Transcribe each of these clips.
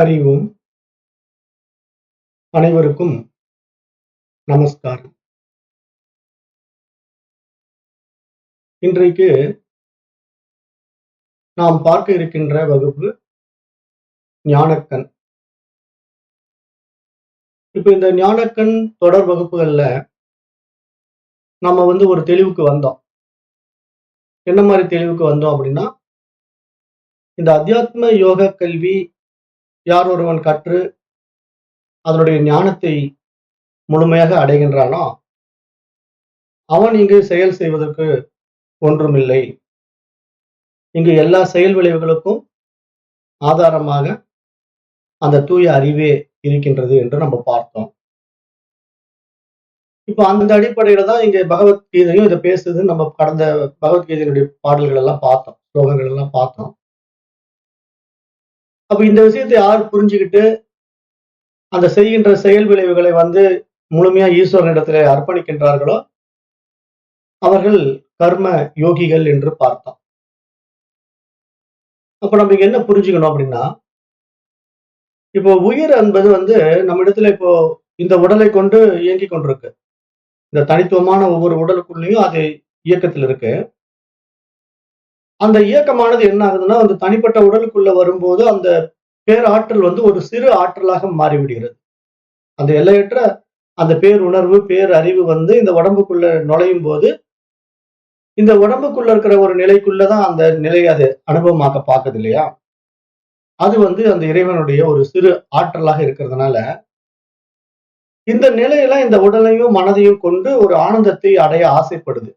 அறிவோம். அனைவருக்கும் நமஸ்காரம். இன்றைக்கு நாம் பார்க்க இருக்கின்ற வகுப்பு ஞானக்கண். இப்ப இந்த ஞானக்கண் தொடர் வகுப்புகள்ல நம்ம ஒரு தெளிவுக்கு வந்தோம். என்ன மாதிரி தெளிவுக்கு வந்தோம் அப்படின்னா, இந்த அத்தியாத்ம யோக கல்வி யார் ஒருவன் கற்று அதனுடைய ஞானத்தை முழுமையாக அடைகின்றானோ அவன் இங்கு செயல் செய்வதற்கு ஒன்றுமில்லை. இங்கு எல்லா செயல் விளைவுகளுக்கும் ஆதாரமாக அந்த தூய அறிவே இருக்கின்றது என்று நம்ம பார்த்தோம். இப்ப அந்த அடிப்படையில தான் இங்க பகவத்கீதையும் இதை பேசுதுன்னு நம்ம கடந்த பகவத்கீதையினுடைய பாடல்கள் எல்லாம் பார்த்தோம், ஸ்லோகங்கள் எல்லாம் பார்த்தோம். அப்ப இந்த விஷயத்தை யார் புரிஞ்சுக்கிட்டு அந்த செய்கின்ற செயல் விளைவுகளை முழுமையா ஈஸ்வரனிடத்திலே அர்ப்பணிக்கின்றார்களோ அவர்கள் கர்ம யோகிகள் என்று பார்த்தோம். அப்ப நம்ம இங்க என்ன புரிஞ்சுக்கணும் அப்படின்னா, இப்போ உயிர் என்பது நம்ம இடத்துல இப்போ இந்த உடலை கொண்டு இயங்கிக் கொண்டிருக்கு. இந்த தனித்துவமான ஒவ்வொரு உடலுக்குள்ளேயும் அது இயக்கத்தில் இருக்கு. அந்த இயக்கமானது என்ன ஆகுதுன்னா, அந்த தனிப்பட்ட உடலுக்குள்ள வரும்போது அந்த பேராற்றல் ஒரு சிறு ஆற்றலாக மாறிவிடுகிறது. அந்த எல்லையற்ற அந்த பேருணர்வு, பேரறிவு இந்த உடம்புக்குள்ள நுழையும் போது இந்த உடம்புக்குள்ள இருக்கிற ஒரு நிலைக்குள்ளதான் அந்த நிலையை அது அனுபவமாக்க பார்க்குது இல்லையா? அது அந்த இறைவனுடைய ஒரு சிறு ஆற்றலாக இருக்கிறதுனால இந்த நிலையில இந்த உடலையும் மனதையும் கொண்டு ஒரு ஆனந்தத்தை அடைய ஆசைப்படுது.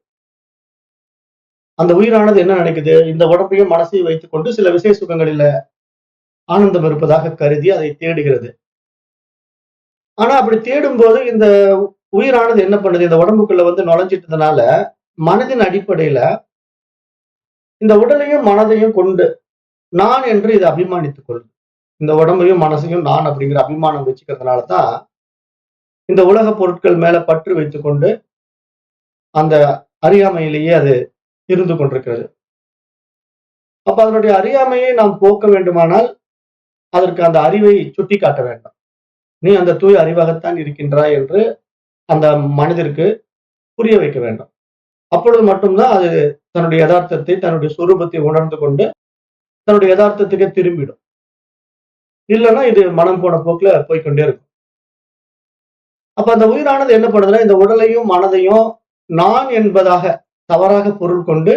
அந்த உயிரானது என்ன நினைக்குது? இந்த உடம்பையும் மனசையும் வைத்துக் கொண்டு சில விசேஷ சுகங்களில ஆனந்தம் இருப்பதாக கருதி அதை தேடுகிறது. ஆனா அப்படி தேடும் போது இந்த உயிரானது என்ன பண்ணுது? இந்த உடம்புக்குள்ள நுழைஞ்சிட்டதுனால மனதின் அடிப்படையில இந்த உடலையும் மனதையும் கொண்டு நான் என்று இதை அபிமானித்துக் கொள்ளுது. இந்த உடம்பையும் மனசையும் நான் அப்படிங்கிற அபிமானம் வச்சுக்கிறதுனாலதான் இந்த உலக பொருட்கள் மேல பற்று வைத்துக் கொண்டு அந்த அறியாமையிலேயே அது இருந்து கொண்டிருக்கிறது. அப்ப அதனுடைய அறியாமையை நாம் போக்க வேண்டுமானால் அதற்கு அந்த அறிவை சுட்டி காட்ட வேண்டும். நீ அந்த தூய அறிவாகத்தான் இருக்கின்றாய் என்று அந்த மனிதருக்கு புரிய வைக்க வேண்டும். அப்பொழுது மட்டும்தான் அது தன்னுடைய யதார்த்தத்தை, தன்னுடைய சொரூபத்தை உணர்ந்து கொண்டு தன்னுடைய யதார்த்தத்துக்கு திரும்பிடும். இல்லைன்னா இது மனம் போன போக்குல போய்கொண்டே இருக்கும். அப்ப அந்த உயிரானது என்ன பண்ணுதுன்னா, இந்த உடலையும் மனதையும் நான் என்பதாக தவறாக பொருள் கொண்டு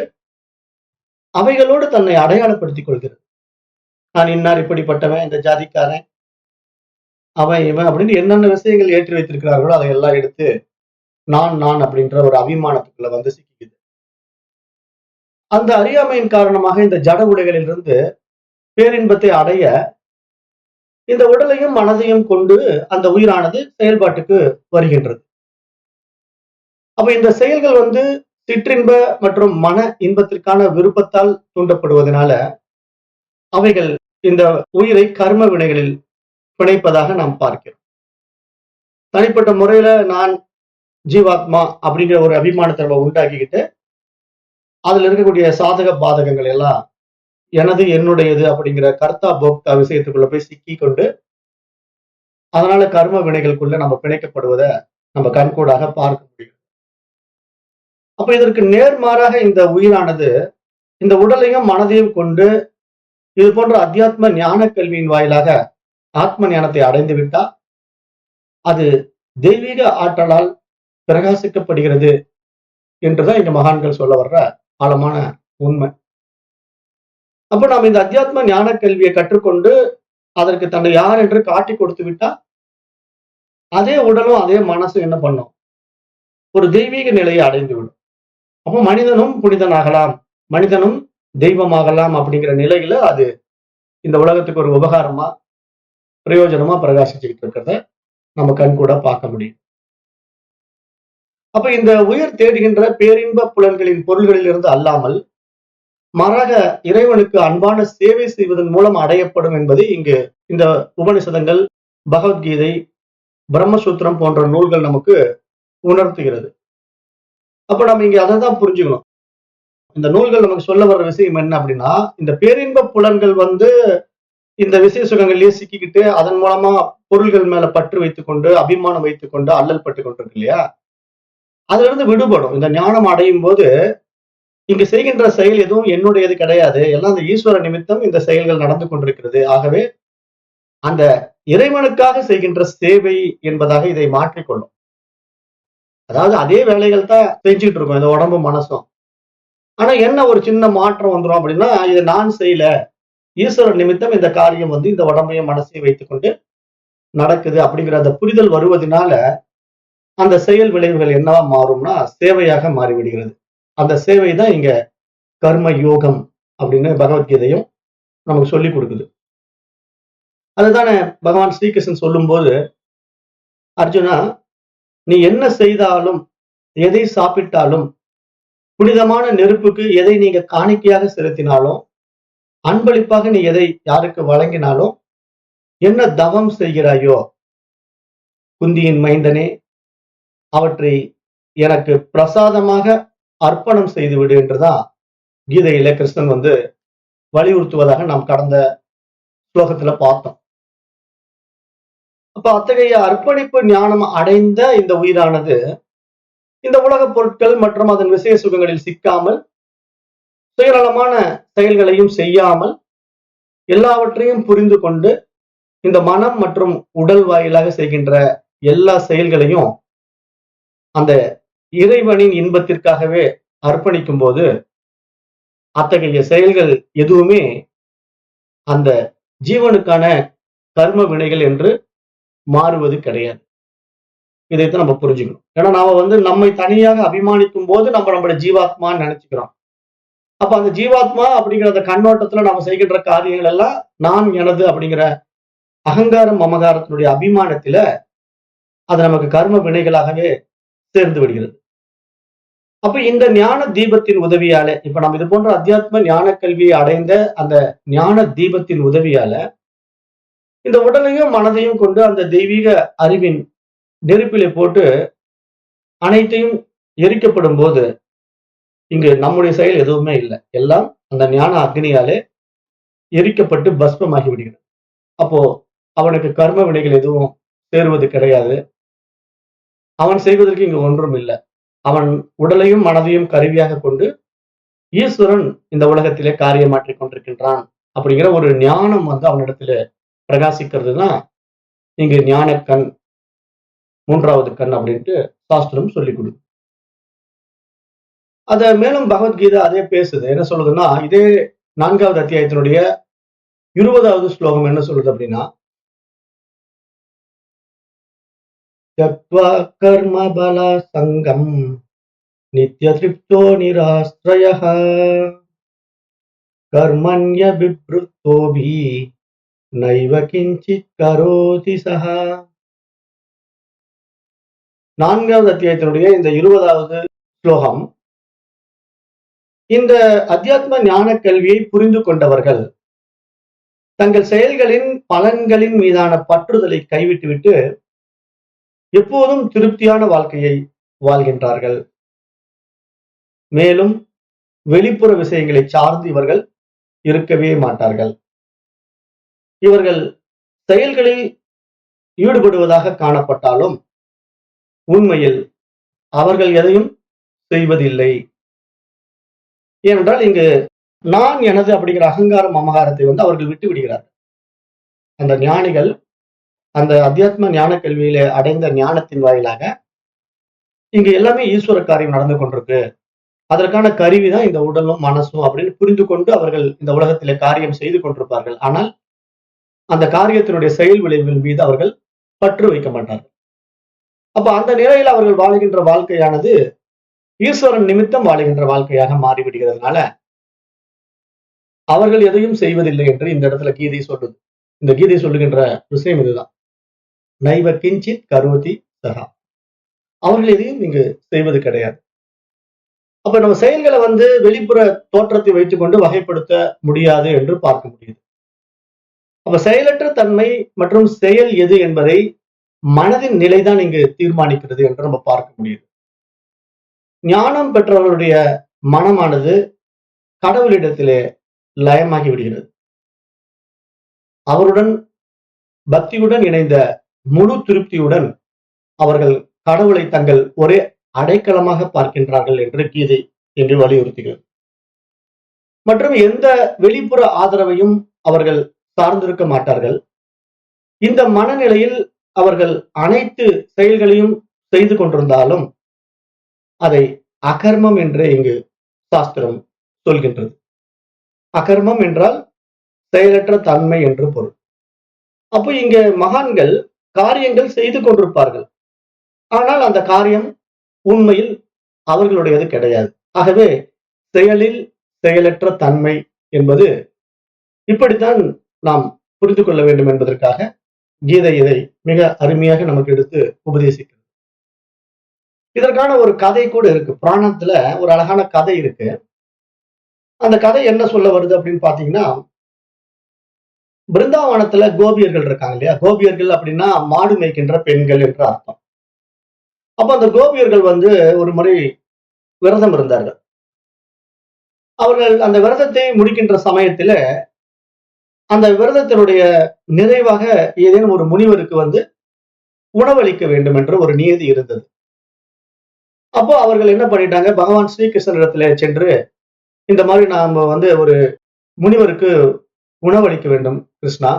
அவைகளோடு தன்னை அடையாளப்படுத்திக் கொள்கிறது. நான் இன்னார் இப்படிப்பட்டவன், இந்த ஜாதிக்காரன், அவன் இவன் அப்படின்னு என்னென்ன விஷயங்கள் ஏற்றி வைத்திருக்கிறார்களோ அதையெல்லாம் எடுத்து நான் நான் அப்படின்ற ஒரு அபிமானத்துக்குள்ள சிக்கிக்குது. அந்த அறியாமையின் காரணமாக இந்த ஜட உடைகளிலிருந்து பேரின்பத்தை அடைய இந்த உடலையும் மனதையும் கொண்டு அந்த உயிரானது செயல்பாட்டுக்கு வருகின்றது. அப்ப இந்த செயல்கள் சிற்றின்ப மற்றும் மன இன்பத்திற்கான விருப்பத்தால் தூண்டப்படுவதனால அவைகள் இந்த உயிரை கர்ம வினைகளில் பிணைப்பதாக நாம் பார்க்கிறோம். தனிப்பட்ட முறையில நான் ஜீவாத்மா அப்படிங்கிற ஒரு அபிமானத்தை நம்ம உண்டாக்கிக்கிட்டு அதுல இருக்கக்கூடிய சாதக பாதகங்கள் எல்லாம் எனது, என்னுடையது அப்படிங்கிற கர்த்தா போக்தா விஷயத்துக்குள்ள போய் சிக்கி கொண்டு அதனால கர்ம வினைகளுக்குள்ள நம்ம பிணைக்கப்படுவதை நம்ம கண்கூடாக பார்க்க முடியும். அப்ப இதற்கு நேர்மாறாக இந்த உயிரானது இந்த உடலையும் மனதையும் கொண்டு இது போன்ற அத்தியாத்ம ஞான கல்வியின் வாயிலாக ஆத்ம ஞானத்தை அடைந்து விட்டா அது தெய்வீக ஆற்றலால் பிரகாசிக்கப்படுகிறது என்றுதான் இங்க மகான்கள் சொல்ல வர்ற ஆழமான உண்மை. அப்ப நாம் இந்த அத்தியாத்ம ஞான கல்வியை கற்றுக்கொண்டு அதற்கு தன்னை யார் என்று காட்டி கொடுத்து விட்டா அதே உடலும் அதே மனசும் என்ன பண்ணும்? ஒரு தெய்வீக நிலையை அடைந்து விடும். அப்போ மனிதனும் புனிதனாகலாம், மனிதனும் தெய்வமாகலாம் அப்படிங்கிற நிலையில அது இந்த உலகத்துக்கு ஒரு உபகாரமா பிரயோஜனமா பிரகாசிச்சுக்கிட்டு இருக்கிறத நம்ம கண் கூட பார்க்க முடியும். அப்ப இந்த உயிர் தேடுகின்ற பேரின்ப புலன்களின் பொருள்களில் இருந்து அல்லாமல் மாறாக இறைவனுக்கு அன்பான சேவை செய்வதன் மூலம் அடையப்படும் என்பதை இங்கு இந்த உபநிஷதங்கள், பகவத்கீதை, பிரம்மசூத்திரம் போன்ற நூல்கள் நமக்கு உணர்த்துகிறது. அப்ப நம்ம இங்க அதை தான் புரிஞ்சுக்கணும். இந்த நூல்கள் நமக்கு சொல்ல வர்ற விஷயம் என்ன அப்படின்னா, இந்த பேரின்ப புலன்கள் இந்த விசேஷ சுகங்கள்லயே சிக்கிக்கிட்டு அதன் மூலமா பொருள்கள் மேல பற்று வைத்துக் கொண்டு அபிமானம் வைத்துக் கொண்டு அல்லல் பட்டு கொண்டிருக்கு இல்லையா? அதுல இருந்து விடுபடும். இந்த ஞானம் அடையும் போது இங்கு செய்கின்ற செயல் எதுவும் என்னுடையது கிடையாது. எல்லாம் அந்த ஈஸ்வர நிமித்தம் இந்த செயல்கள் நடந்து கொண்டிருக்கிறது. ஆகவே அந்த இறைவனுக்காக செய்கின்ற சேவை என்பதாக இதை மாற்றிக்கொள்ளும். அதாவது அதே வேலைகள் தான் செஞ்சுட்டு இருக்கோம் இந்த உடம்பு மனசும். ஆனா என்ன ஒரு சின்ன மாற்றம் வந்துரும் அப்படின்னா, இத நான் செய்யல. ஈஸ்வரன் நிமித்தம் இந்த காரியம் வந்து இந்த உடம்பையும் மனசையும் வைத்துக்கொண்டு நடக்குது அப்படிங்கிற அந்த புரிதல் வருவதனால, அந்த செயல் விளைவுகள் என்னவா மாறும்னா, சேவையாக மாறிவிடுகிறது. அந்த சேவை தான் இங்க கர்ம யோகம் அப்படின்னு பகவத்கீதையும் நமக்கு சொல்லிக் கொடுக்குது. அதுதானே பகவான் ஸ்ரீகிருஷ்ணன் சொல்லும்போது, அர்ஜுனா நீ என்ன செய்தாலும், எதை சாப்பிட்டாலும், புனிதமான நெருப்புக்கு எதை நீங்க காணிக்கையாக செலுத்தினாலும், அன்பளிப்பாக நீ எதை யாருக்கு வழங்கினாலும், என்ன தவம் செய்கிறாயோ குந்தியின் மைந்தனே, அவற்றை எனக்கு பிரசாதமாக அர்ப்பணம் செய்துவிடு என்றுதான் கீதையில கிருஷ்ணன் வந்து வலியுறுத்துவதாக நாம் கடந்த ஸ்லோகத்துல பார்த்தோம். அப்ப அத்தகைய அர்ப்பணிப்பு ஞானம் அடைந்த இந்த உயிரானது இந்த உலக பொருட்கள் மற்றும் அதன் விசேஷ சுகங்களில் சிக்காமல் சுயநலமான செயல்களையும் செய்யாமல் எல்லாவற்றையும் புரிந்து கொண்டு இந்த மனம் மற்றும் உடல் வாயிலாக செய்கின்ற எல்லா செயல்களையும் அந்த இறைவனின் இன்பத்திற்காகவே அர்ப்பணிக்கும் போது அத்தகைய செயல்கள் எதுவுமே அந்த ஜீவனுக்கான கர்ம வினைகள் என்று மாறுவது கிடையாது. இதைத்தான் நம்ம புரிஞ்சுக்கணும். ஏன்னா நாம வந்து நம்மை தனியாக அபிமானிக்கும் போது நம்மளோட ஜீவாத்மான்னு நினைச்சுக்கிறோம். அப்ப அந்த ஜீவாத்மா அப்படிங்கிற அந்த கண்ணோட்டத்துல நம்ம செய்கின்ற காரியங்கள் எல்லாம் நான் எனது அப்படிங்கிற அகங்காரம் மமகாரத்தினுடைய அபிமானத்தில அது நமக்கு கர்ம வினைகளாகவே சேர்ந்து விடுகிறது. அப்ப இந்த ஞான தீபத்தின் உதவியால இப்ப நம்ம இது போன்ற அத்தியாத்ம ஞான கல்வியை அடைந்த அந்த ஞான தீபத்தின் உதவியால இந்த உடலையும் மனதையும் கொண்டு அந்த தெய்வீக அறிவின் நெருப்பிலே போட்டு அனைத்தையும் எரிக்கப்படும் போது இங்கு நம்முடைய செயல் எதுவுமே இல்லை. எல்லாம் அந்த ஞான அக்னியாலே எரிக்கப்பட்டு பஸ்மமாகி விடுகிறது. அப்போ அவனுக்கு கர்ம வினைகள் எதுவும் சேருவது கிடையாது. அவன் செய்வதற்கு இங்கு ஒன்றும் இல்லை. அவன் உடலையும் மனதையும் கருவியாக கொண்டு ஈஸ்வரன் இந்த உலகத்திலே காரியமாற்றிக் கொண்டிருக்கின்றான் அப்படிங்கிற ஒரு ஞானம் வந்து அவனிடத்துல பிரகாசிக்கிறது தான் இங்கு ஞான கண், மூன்றாவது கண் அப்படின்ட்டு சாஸ்திரம் சொல்லிக் கொடுக்கும். அத மேலும் பகவத்கீதை அதே பேசுது. என்ன சொல்லுதுன்னா, இதே 4வது அத்தியாயத்தினுடைய 20வது ஸ்லோகம் என்ன சொல்லுது அப்படின்னா, த்யக்த்வா கர்ம பல சங்கம் நித்ய திருப்தோ நிராஸ்ரயः கர்மண்ய விப்ருத்தோபி நைவ கிஞ்சித் கரோதி சஹ. 4வது அத்தியாயத்தினுடைய இந்த 20வது ஸ்லோகம் இந்த அத்தியாத்ம ஞான கல்வியை புரிந்து கொண்டவர்கள் தங்கள் செயல்களின் பலன்களின் மீதான பற்றுதலை கைவிட்டுவிட்டு எப்போதும் திருப்தியான வாழ்க்கையை வாழ்கின்றார்கள். மேலும் வெளிப்புற விஷயங்களை சார்ந்து இவர்கள் இருக்கவே மாட்டார்கள். இவர்கள் செயல்களில் ஈடுபடுவதாக காணப்பட்டாலும் உண்மையில் அவர்கள் எதையும் செய்வதில்லை. ஏனென்றால் இங்கு நான் எனது அப்படிங்கிற அகங்காரம் மமகாரத்தை வந்து அவர்கள் விட்டு விடுகிறார்கள். அந்த ஞானிகள் அந்த அத்தியாத்ம ஞான கல்வியில அடைந்த ஞானத்தின் வாயிலாக இங்கு எல்லாமே ஈஸ்வர காரியம் நடந்து கொண்டிருக்கு, அதற்கான கருவி தான் இந்த உடலும் மனசும் அப்படின்னு புரிந்து கொண்டு அவர்கள் இந்த உலகத்திலே காரியம் செய்து கொண்டிருப்பார்கள். ஆனால் அந்த காரியத்தினுடைய செயல் விளைவுகள் மீது அவர்கள் பற்று வைக்க மாட்டார்கள். அப்ப அந்த நிலையில் அவர்கள் வாழுகின்ற வாழ்க்கையானது ஈஸ்வரன் நிமித்தம் வாழுகின்ற வாழ்க்கையாக மாறிவிடுகிறதுனால அவர்கள் எதையும் செய்வதில்லை என்று இந்த இடத்துல கீதை சொல்லுது. இந்த கீதை சொல்லுகின்ற விஷயம் இதுதான். நைவ கிஞ்சித் கரோதி சஹா. அவர்கள் எதையும் இங்கு செய்வது கிடையாது. அப்ப நம்ம செயல்களை வந்து வெளிப்புற தோற்றத்தை வைத்துக் கொண்டு வகைப்படுத்த முடியாது என்று பார்க்க முடியுது. அப்ப செயலற்ற தன்மை மற்றும் செயல் எது என்பதை மனதின் நிலைதான் இங்கு தீர்மானிக்கிறது என்று நம்ம பார்க்க முடியுது. ஞானம் பெற்றவர்களுடைய மனமானது கடவுளிடத்திலே லயமாகி விடுகிறது. அவருடன் பக்தியுடன் இணைந்த முழு திருப்தியுடன் அவர்கள் கடவுளை தங்கள் ஒரே அடைக்கலமாக பார்க்கின்றார்கள் என்று கீதை என்று வலியுறுத்துகிறது. மற்றும் எந்த வெளிப்புற ஆதரவையும் அவர்கள் சார்ந்திருக்க மாட்டார்கள். இந்த மனநிலையில் அவர்கள் அனைத்து செயல்களையும் செய்து கொண்டிருந்தாலும் அதை அகர்மம் என்று இங்கு சாஸ்திரம் சொல்கின்றது. அகர்மம் என்றால் செயலற்ற தன்மை என்று பொருள். அப்போ இங்க மகான்கள் காரியங்கள் செய்து கொண்டிருப்பார்கள். ஆனால் அந்த காரியம் உண்மையில் அவர்களுடையது கிடையாது. ஆகவே செயலில் செயலற்ற தன்மை என்பது இப்படித்தான் நாம் புரிந்து கொள்ள வேண்டும் என்பதற்காக கீதை இதை மிக அருமையாக நமக்கு எடுத்து உபதேசிக்கிறது. இதற்கான ஒரு கதை கூட இருக்கு. புராணத்துல ஒரு அழகான கதை இருக்கு. அந்த கதை என்ன சொல்ல வருது அப்படின்னு பாத்தீங்கன்னா, பிருந்தாவனத்துல கோபியர்கள் இருக்காங்க இல்லையா? கோபியர்கள் அப்படின்னா மாடு மேய்க்கின்ற பெண்கள் என்று அர்த்தம். அப்ப அந்த கோபியர்கள் ஒரு முறை விரதம் இருந்தார்கள். அவர்கள் அந்த விரதத்தை முடிக்கின்ற சமயத்துல அந்த விரதத்தினுடைய நிறைவாக ஏதேனும் ஒரு முனிவருக்கு உணவளிக்க வேண்டும் என்ற ஒரு நியதி இருந்தது. அப்போ அவர்கள் என்ன பண்ணிட்டாங்க, பகவான் ஸ்ரீகிருஷ்ணனிடத்துல சென்று இந்த மாதிரி நாம ஒரு முனிவருக்கு உணவளிக்க வேண்டும் கிருஷ்ணா,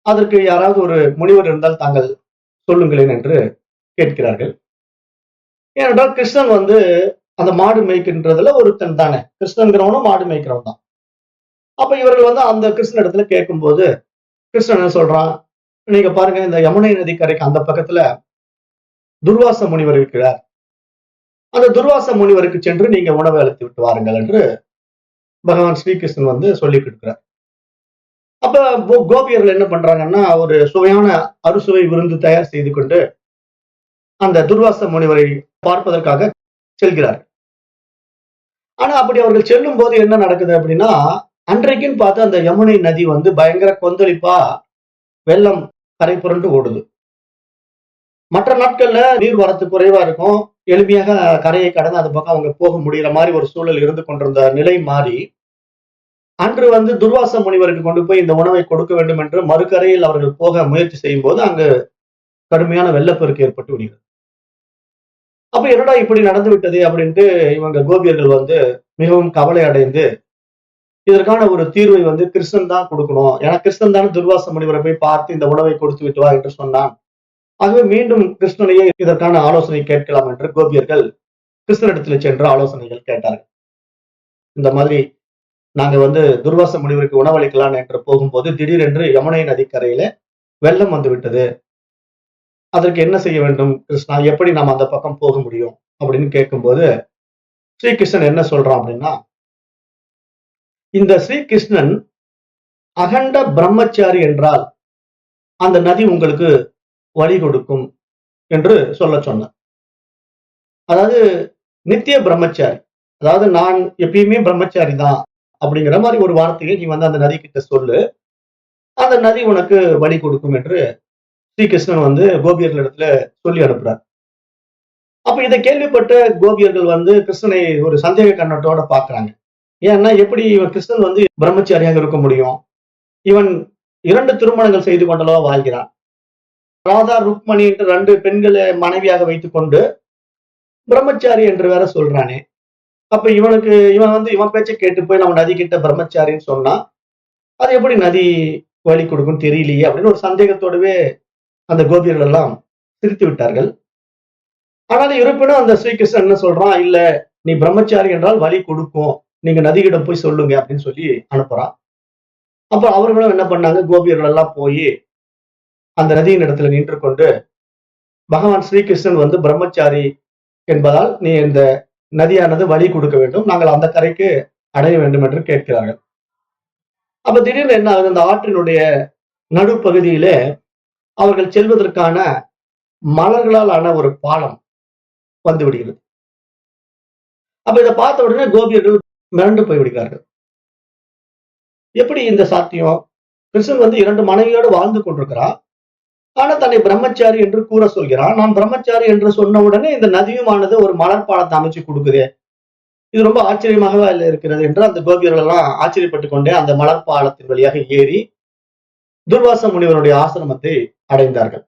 அதற்கு யாராவது ஒரு முனிவர் இருந்தால் தாங்கள் சொல்லுங்களேன் என்று கேட்கிறார்கள். ஏனென்றால் கிருஷ்ணன் அந்த மாடு மேய்க்கின்றதுல ஒருத்தன் தானே, கிருஷ்ணன்கிறவனும் மாடு மேய்க்கிறவன் தான். அப்ப இவர்கள் அந்த கிருஷ்ணன் இடத்துல கேட்கும்போது கிருஷ்ணன் என்ன சொல்றான், நீங்க பாருங்க, இந்த யமுனை நதிக்கரைக்கு அந்த பக்கத்துல துர்வாச முனிவர் இருக்கிறார், அந்த துர்வாச முனிவருக்கு சென்று நீங்க உணவை அளித்து விட்டு வாருங்கள் என்று பகவான் ஸ்ரீகிருஷ்ணன் சொல்லிட்டு இருக்கிறார். அப்ப கோபியர்கள் என்ன பண்றாங்கன்னா, ஒரு சுவையான அறுசுவை விருந்து தயார் செய்து கொண்டு அந்த துர்வாச முனிவரை பார்ப்பதற்காக செல்கிறார். ஆனா அப்படி அவர்கள் செல்லும் போது என்ன நடக்குது அப்படின்னா, அன்றைக்குன்னு பார்த்து அந்த யமுனை நதி பயங்கர கொந்தளிப்பா வெள்ளம் கரை புரண்டு ஓடுது. மற்ற நாட்கள்ல நீர் வரத்து குறைவா இருக்கும், எளிமையாக கரையை கடந்து அந்த பக்கம் அவங்க போக முடிகிற மாதிரி ஒரு சூழல் இருந்து கொண்டிருந்த நிலை மாறி, அன்று துர்வாச முனிவருக்கு கொண்டு போய் இந்த உணவை கொடுக்க வேண்டும் என்று மறுகரையில் அவர்கள் போக முயற்சி செய்யும் போது அங்கு கடுமையான வெள்ளப்பெருக்கு ஏற்பட்டு விடுகிறது. அப்ப என்னடா இப்படி நடந்து விட்டது அப்படின்ட்டு இவங்க கோபியர்கள் மிகவும் கவலை அடைந்து இதற்கான ஒரு தீர்வை கிருஷ்ணன் தான் கொடுக்கணும், ஏன்னா கிருஷ்ணன் தானே துர்வாச முனிவரை போய் பார்த்து இந்த உணவை கொடுத்து விட்டு வா என்று சொன்னான். ஆகவே மீண்டும் கிருஷ்ணனையே இதற்கான ஆலோசனை கேட்கலாம் என்று கோபியர்கள் கிருஷ்ணனிடத்தில் சென்று ஆலோசனைகள் கேட்டார்கள். இந்த மாதிரி நாங்க துர்வாச முனிவருக்கு உணவளிக்கலாம் என்று போகும்போது திடீரென்று யமுனை நதிக்கரையில வெள்ளம் வந்து விட்டது, அதற்கு என்ன செய்ய வேண்டும் கிருஷ்ணா, எப்படி நாம் அந்த பக்கம் போக முடியும் அப்படின்னு கேட்கும்போது ஸ்ரீகிருஷ்ணன் என்ன சொல்றான் அப்படின்னா, இந்த ஸ்ரீகிருஷ்ணன் அகண்ட பிரம்மச்சாரி என்றால் அந்த நதி உங்களுக்கு வழி கொடுக்கும் என்று சொல்ல சொன்னார். அதாவது நித்திய பிரம்மச்சாரி, அதாவது நான் எப்பயுமே பிரம்மச்சாரி தான் அப்படிங்கிற மாதிரி ஒரு வார்த்தையை நீ அந்த நதி கிட்ட சொல்லு, அந்த நதி உனக்கு வழி கொடுக்கும் என்று ஸ்ரீகிருஷ்ணன் கோபியர்களிடத்துல சொல்லி அனுப்புறார். அப்ப இதை கேள்விப்பட்ட கோபியர்கள் கிருஷ்ணனை ஒரு சந்தேக கண்ணோட்டோட பாக்குறாங்க. ஏன்னா எப்படி இவன் கிருஷ்ணன் பிரம்மச்சாரியாக இருக்க முடியும், இவன் 2 திருமணங்கள் செய்து கொண்டளவா வாழ்கிறான், ராதா ருக்மணி என்று 2 பெண்களை மனைவியாக வைத்துக் கொண்டு பிரம்மச்சாரி என்று வேற சொல்றானே, அப்ப இவன் பேச்சை கேட்டு போய் நம்ம நதி கிட்ட பிரம்மச்சாரின்னு சொன்னா அது எப்படி நதி வழி கொடுக்கும் தெரியலையே அப்படின்னு ஒரு சந்தேகத்தோடவே அந்த கோபியர்கள் எல்லாம் சிரித்து விட்டார்கள். ஆனாலும் இருப்பினும் அந்த ஸ்ரீகிருஷ்ணன் என்ன சொல்றான், இல்ல நீ பிரம்மச்சாரி என்றால் வழி கொடுக்கும், நீங்க நதியிடம் போய் சொல்லுங்க அப்படின்னு சொல்லி அனுப்புறான். அப்ப அவர்களும் என்ன பண்ணாங்க, கோபியர்கள் எல்லாம் போய் அந்த நதியின் இடத்துல நின்று கொண்டு பகவான் ஸ்ரீகிருஷ்ணன் பிரம்மச்சாரி என்பதால் நீ இந்த நதியானது வழி கொடுக்க வேண்டும், நாங்கள் அந்த கரைக்கு அடைய வேண்டும் என்று கேட்கிறார்கள். அப்ப திடீர்னு என்ன ஆகுது, அந்த ஆற்றினுடைய நடுப்பகுதியிலே அவர்கள் செல்வதற்கான மலர்களால் ஆன ஒரு பாலம் வந்து விடுகிறது. அப்ப இதை பார்த்த உடனே கோபியர்கள் மிரண்டு போய் விடுகிறார்கள். எப்படி இந்த சாத்தியம், கிருஷ்ணன் 2 மனைவியோடு வாழ்ந்து கொண்டிருக்கிறான், ஆனா தன்னை பிரம்மச்சாரி என்று கூற சொல்கிறான். நான் பிரம்மச்சாரி என்று சொன்ன உடனே இந்த நதியுமானது ஒரு மலர் பாலத்தை அமைச்சு கொடுக்குது, இது ரொம்ப ஆச்சரியமாக இருக்கிறது என்று அந்த கோபியர்கள் எல்லாம் ஆச்சரியப்பட்டுக் கொண்டே அந்த மலர் பாலத்தின் வழியாக ஏறி துர்வாச முனிவருடைய ஆசிரமத்தை அடைந்தார்கள்.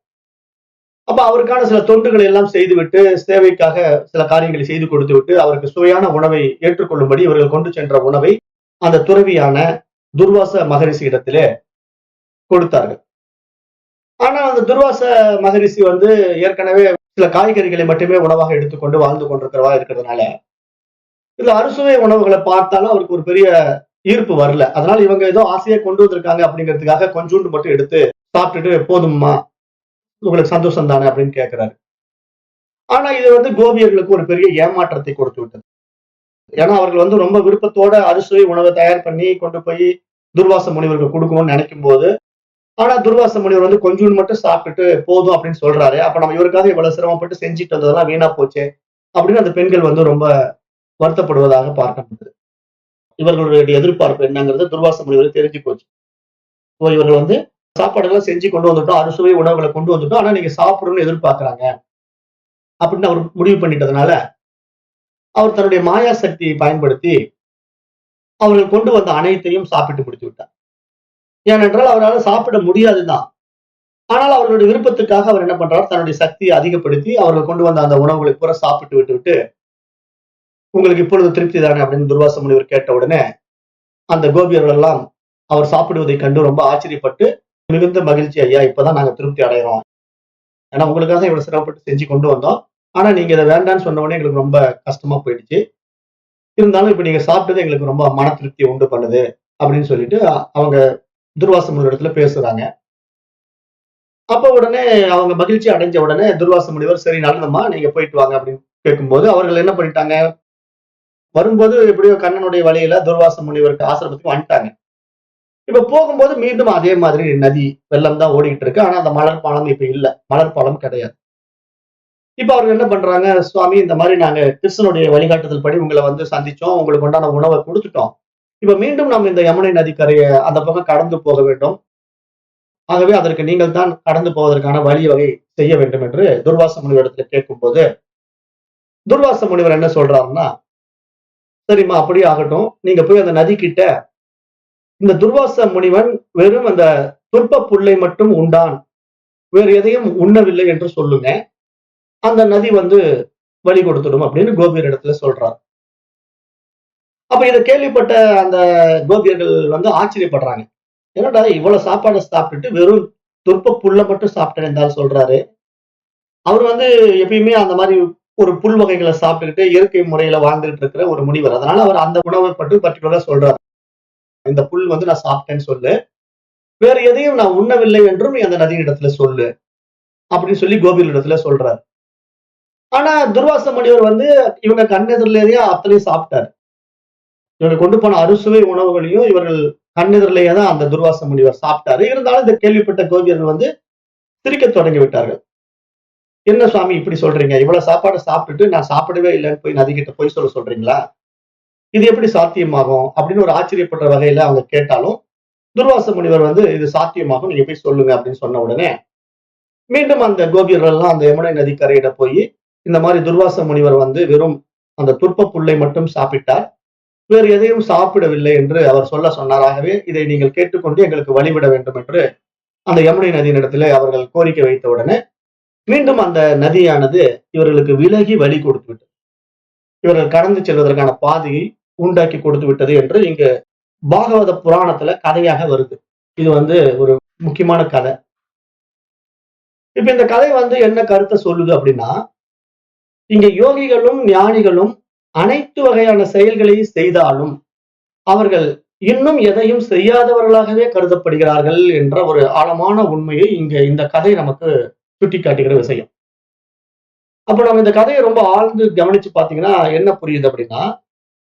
அப்ப அவருக்கான சில தொண்டுகளை எல்லாம் செய்துவிட்டு, சேவைக்காக சில காரியங்களை செய்து கொடுத்துவிட்டு, அவருக்கு சுவையான உணவை ஏற்றுக்கொள்ளும்படி இவர்கள் கொண்டு சென்ற உணவை அந்த துறவியான துர்வாச மகரிஷி இடத்திலே கொடுத்தார்கள். ஆனா அந்த துர்வாச மகரிஷி வந்து ஏற்கனவே சில காய்கறிகளை மட்டுமே உணவாக எடுத்துக்கொண்டு வாழ்ந்து கொண்டிருக்கிறவா இருக்கிறதுனால, இந்த அறுசுவை உணவுகளை பார்த்தாலும் அவருக்கு ஒரு பெரிய ஈர்ப்பு வரல. அதனால இவங்க ஏதோ ஆசையா கொண்டு வந்திருக்காங்க அப்படிங்கிறதுக்காக கொஞ்சூண்டு மட்டும் எடுத்து சாப்பிட்டுட்டு, போதும்மா உங்களுக்கு சந்தோஷம் தானே அப்படின்னு கேட்கிறாரு. ஆனா இது வந்து கோபியர்களுக்கு ஒரு பெரிய ஏமாற்றத்தை கொடுத்து விட்டது. ஏன்னா அவர்கள் வந்து ரொம்ப விருப்பத்தோட அறுசுவை உணவை தயார் பண்ணி கொண்டு போய் துர்வாச முனிவருக்கு கொடுக்கணும்னு நினைக்கும் போது, ஆனா துர்வாச முனிவர் வந்து கொஞ்சூண்டு மட்டும் சாப்பிட்டுட்டு போதும் அப்படின்னு சொல்றாரு. அப்ப நம்ம இவருக்காக இவ்வளவு சிரமப்பட்டு செஞ்சுட்டு வந்ததெல்லாம் வீணா போச்சே அப்படின்னு அந்த பெண்கள் வந்து ரொம்ப வருத்தப்படுவதாக பார்க்கப்பட்டது. இவர்களுடைய எதிர்பார்ப்பு என்னங்கிறது துர்வாச முனிவருக்கு தெரிஞ்சு போச்சு. இவர்கள் வந்து சாப்பாடுகளை செஞ்சு கொண்டு வந்துட்டோம், அறுசுவை உணவுகளை கொண்டு வந்துட்டோம், ஆனா நீங்க சாப்பிடணும்னு எதிர்பார்க்கறாங்க அப்படின்னு அவர் முடிவு பண்ணிட்டதுனால, அவர் தன்னுடைய மாயா சக்தியை பயன்படுத்தி அவர்கள் கொண்டு வந்த அனைத்தையும் சாப்பிட்டு முடித்து விட்டார். ஏனென்றால் அவரால் சாப்பிட முடியாதுதான். ஆனால் அவர்களுடைய விருப்பத்துக்காக அவர் என்ன பண்றார், தன்னுடைய சக்தியை அதிகப்படுத்தி அவர்கள் கொண்டு வந்த அந்த உணவுகளை பூரா சாப்பிட்டு விட்டு உங்களுக்கு இப்பொழுது திருப்தி தானே அப்படின்னு துர்வாச முனிவர் கேட்ட உடனே அந்த கோபியர்கள் எல்லாம் அவர் சாப்பிடுவதை கண்டு ரொம்ப ஆச்சரியப்பட்டு, மிகுந்த மகிழ்ச்சி ஐயா, இப்பதான் நாங்க திருப்தி அடைகிறோம். ஏன்னா உங்களுக்காக இவ்வளவு சிரமப்பட்டு செஞ்சு கொண்டு வந்தோம். ஆனா நீங்க இதை வேண்டான்னு சொன்ன உடனே எங்களுக்கு ரொம்ப கஷ்டமா போயிடுச்சு. இருந்தாலும் இப்ப நீங்க சாப்பிட்டது எங்களுக்கு ரொம்ப மன திருப்தியை உண்டு பண்ணுது அப்படின்னு சொல்லிட்டு அவங்க துர்வாச முனிவர் இடத்துல பேசுறாங்க. அப்ப உடனே அவங்க மகிழ்ச்சி அடைஞ்ச உடனே துர்வாச முனிவர் சரி நல்லதம்மா நீங்க போயிட்டு வாங்க அப்படின்னு கேட்கும்போது அவர்கள் என்ன பண்ணிட்டாங்க, வரும்போது எப்படியோ கண்ணனுடைய வழியில துர்வாச முனிவருக்கு ஆசிரமத்துக்கு வந்துட்டாங்க. இப்ப போகும்போது மீண்டும் அதே மாதிரி நதி வெள்ளம் தான் ஓடிக்கிட்டு இருக்கு. ஆனா அந்த மலர் பாலம் இப்ப இல்ல. மலர் பாலம் கிடையாது. இப்ப அவர்கள் என்ன பண்றாங்க, சுவாமி இந்த மாதிரி நாங்க கிருஷ்ணனுடைய வழிகாட்டுதல் படி உங்களை வந்து சந்திச்சோம். உங்களுக்கு உண்டான உணவை கொடுத்துட்டோம். இப்ப மீண்டும் நம்ம இந்த யமுனை நதிக்கரையை அந்த பக்கம் கடந்து போக வேண்டும். ஆகவே அதற்கு நீங்கள் தான் கடந்து போவதற்கான வழி வகை செய்ய வேண்டும் என்று துர்வாச முனிவரிடத்துல கேட்கும்போது, துர்வாச முனிவர் என்ன சொல்றாருன்னா, சரிம்மா அப்படியே ஆகட்டும். நீங்க போய் அந்த நதி கிட்ட இந்த துர்வாச முனிவன் வெறும் அந்த துர்ப்ப புல்லை மட்டும் உண்டான். வேறு எதையும் உண்ணவில்லை என்று சொல்லுங்க. அந்த நதி வந்து வழி கொடுத்துடும் அப்படின்னு கோபியர் இடத்துல சொல்றார். அப்ப இதை கேள்விப்பட்ட அந்த கோபியர்கள் வந்து ஆச்சரியப்படுறாங்க. என்னடா இவ்வளவு சாப்பாடை சாப்பிட்டுட்டு வெறும் துர்ப்ப புல்லை மட்டும் சாப்பிட்டேன் இருந்தாலும் சொல்றாரு. அவர் வந்து எப்பயுமே அந்த மாதிரி ஒரு புல் வகைகளை சாப்பிட்டுக்கிட்டு இயற்கை முறையில வாழ்ந்துட்டு இருக்கிற ஒரு முனிவர். அதனால அவர் அந்த உணவை பற்றி பர்டிகுலரா சொல்றாரு. இந்த புல் வந்து நான் சாப்பிட்டேன்னு சொல்லு. வேற எதையும் நான் உண்ணவில்லை என்றும் நீ அந்த நதியிடத்துல சொல்லு அப்படின்னு சொல்லி கோபியர் இடத்துல சொல்றாரு. ஆனா துர்வாச முனிவர் வந்து இவங்க கண்ணெதிரிலேயே அத்தனையும் சாப்பிட்டாரு. இவங்க கொண்டு போன அறுசுவை உணவுகளையும் இவர்கள் கண்ணெதிரிலேயே தான் அந்த துர்வாச முனிவர் சாப்பிட்டாரு. இருந்தாலும் இந்த கேள்விப்பட்ட கோபியர்கள் வந்து சிரிக்க தொடங்கி விட்டார்கள். என்ன சுவாமி இப்படி சொல்றீங்க, இவ்வளவு சாப்பாடு சாப்பிட்டுட்டு நான் சாப்பிடவே இல்லைன்னு போய் நதிக்கிட்ட போய் சொல்றீங்களா, இது எப்படி சாத்தியமாகும் அப்படின்னு ஒரு ஆச்சரியப்படுற வகையில அவங்க கேட்டாலும் துர்வாச முனிவர் வந்து இது சாத்தியமாகும், நீங்க போய் சொல்லுங்க அப்படின்னு சொன்ன உடனே மீண்டும் அந்த கோபியர்கள் எல்லாம் அந்த யமுனை நதிக்கரையிட போய் இந்த மாதிரி துர்வாச முனிவர் வந்து வெறும் அந்த துர்ப்ப புல்லை மட்டும் சாப்பிட்டார், வேறு எதையும் சாப்பிடவில்லை என்று அவர் சொன்னார். ஆகவே இதை நீங்கள் கேட்டுக்கொண்டு எங்களுக்கு வழிவிட வேண்டும் என்று அந்த யமுனை நதியினிடத்திலே அவர்கள் கோரிக்கை வைத்த உடனே மீண்டும் அந்த நதியானது இவர்களுக்கு விலகி வழி கொடுத்து விட்டது. இவர்கள் கடந்து செல்வதற்கான பாதையை உண்டாக்கி கொடுத்து விட்டது என்று இங்கு பாகவத புராணத்துல கதையாக வருது. இது வந்து ஒரு முக்கியமான கதை. இப்ப இந்த கதை வந்து என்ன கருத்தை சொல்லுது அப்படின்னா, இங்க யோகிகளும் ஞானிகளும் அனைத்து வகையான செயல்களை செய்தாலும் அவர்கள் இன்னும் எதையும் செய்யாதவர்களாகவே கருதப்படுகிறார்கள் என்ற ஒரு ஆழமான உண்மையை இங்க இந்த கதை நமக்கு சுட்டிக்காட்டுகிற விஷயம். அப்ப நம்ம இந்த கதையை ரொம்ப ஆழ்ந்து கவனிச்சு பாத்தீங்கன்னா என்ன புரியுது அப்படின்னா,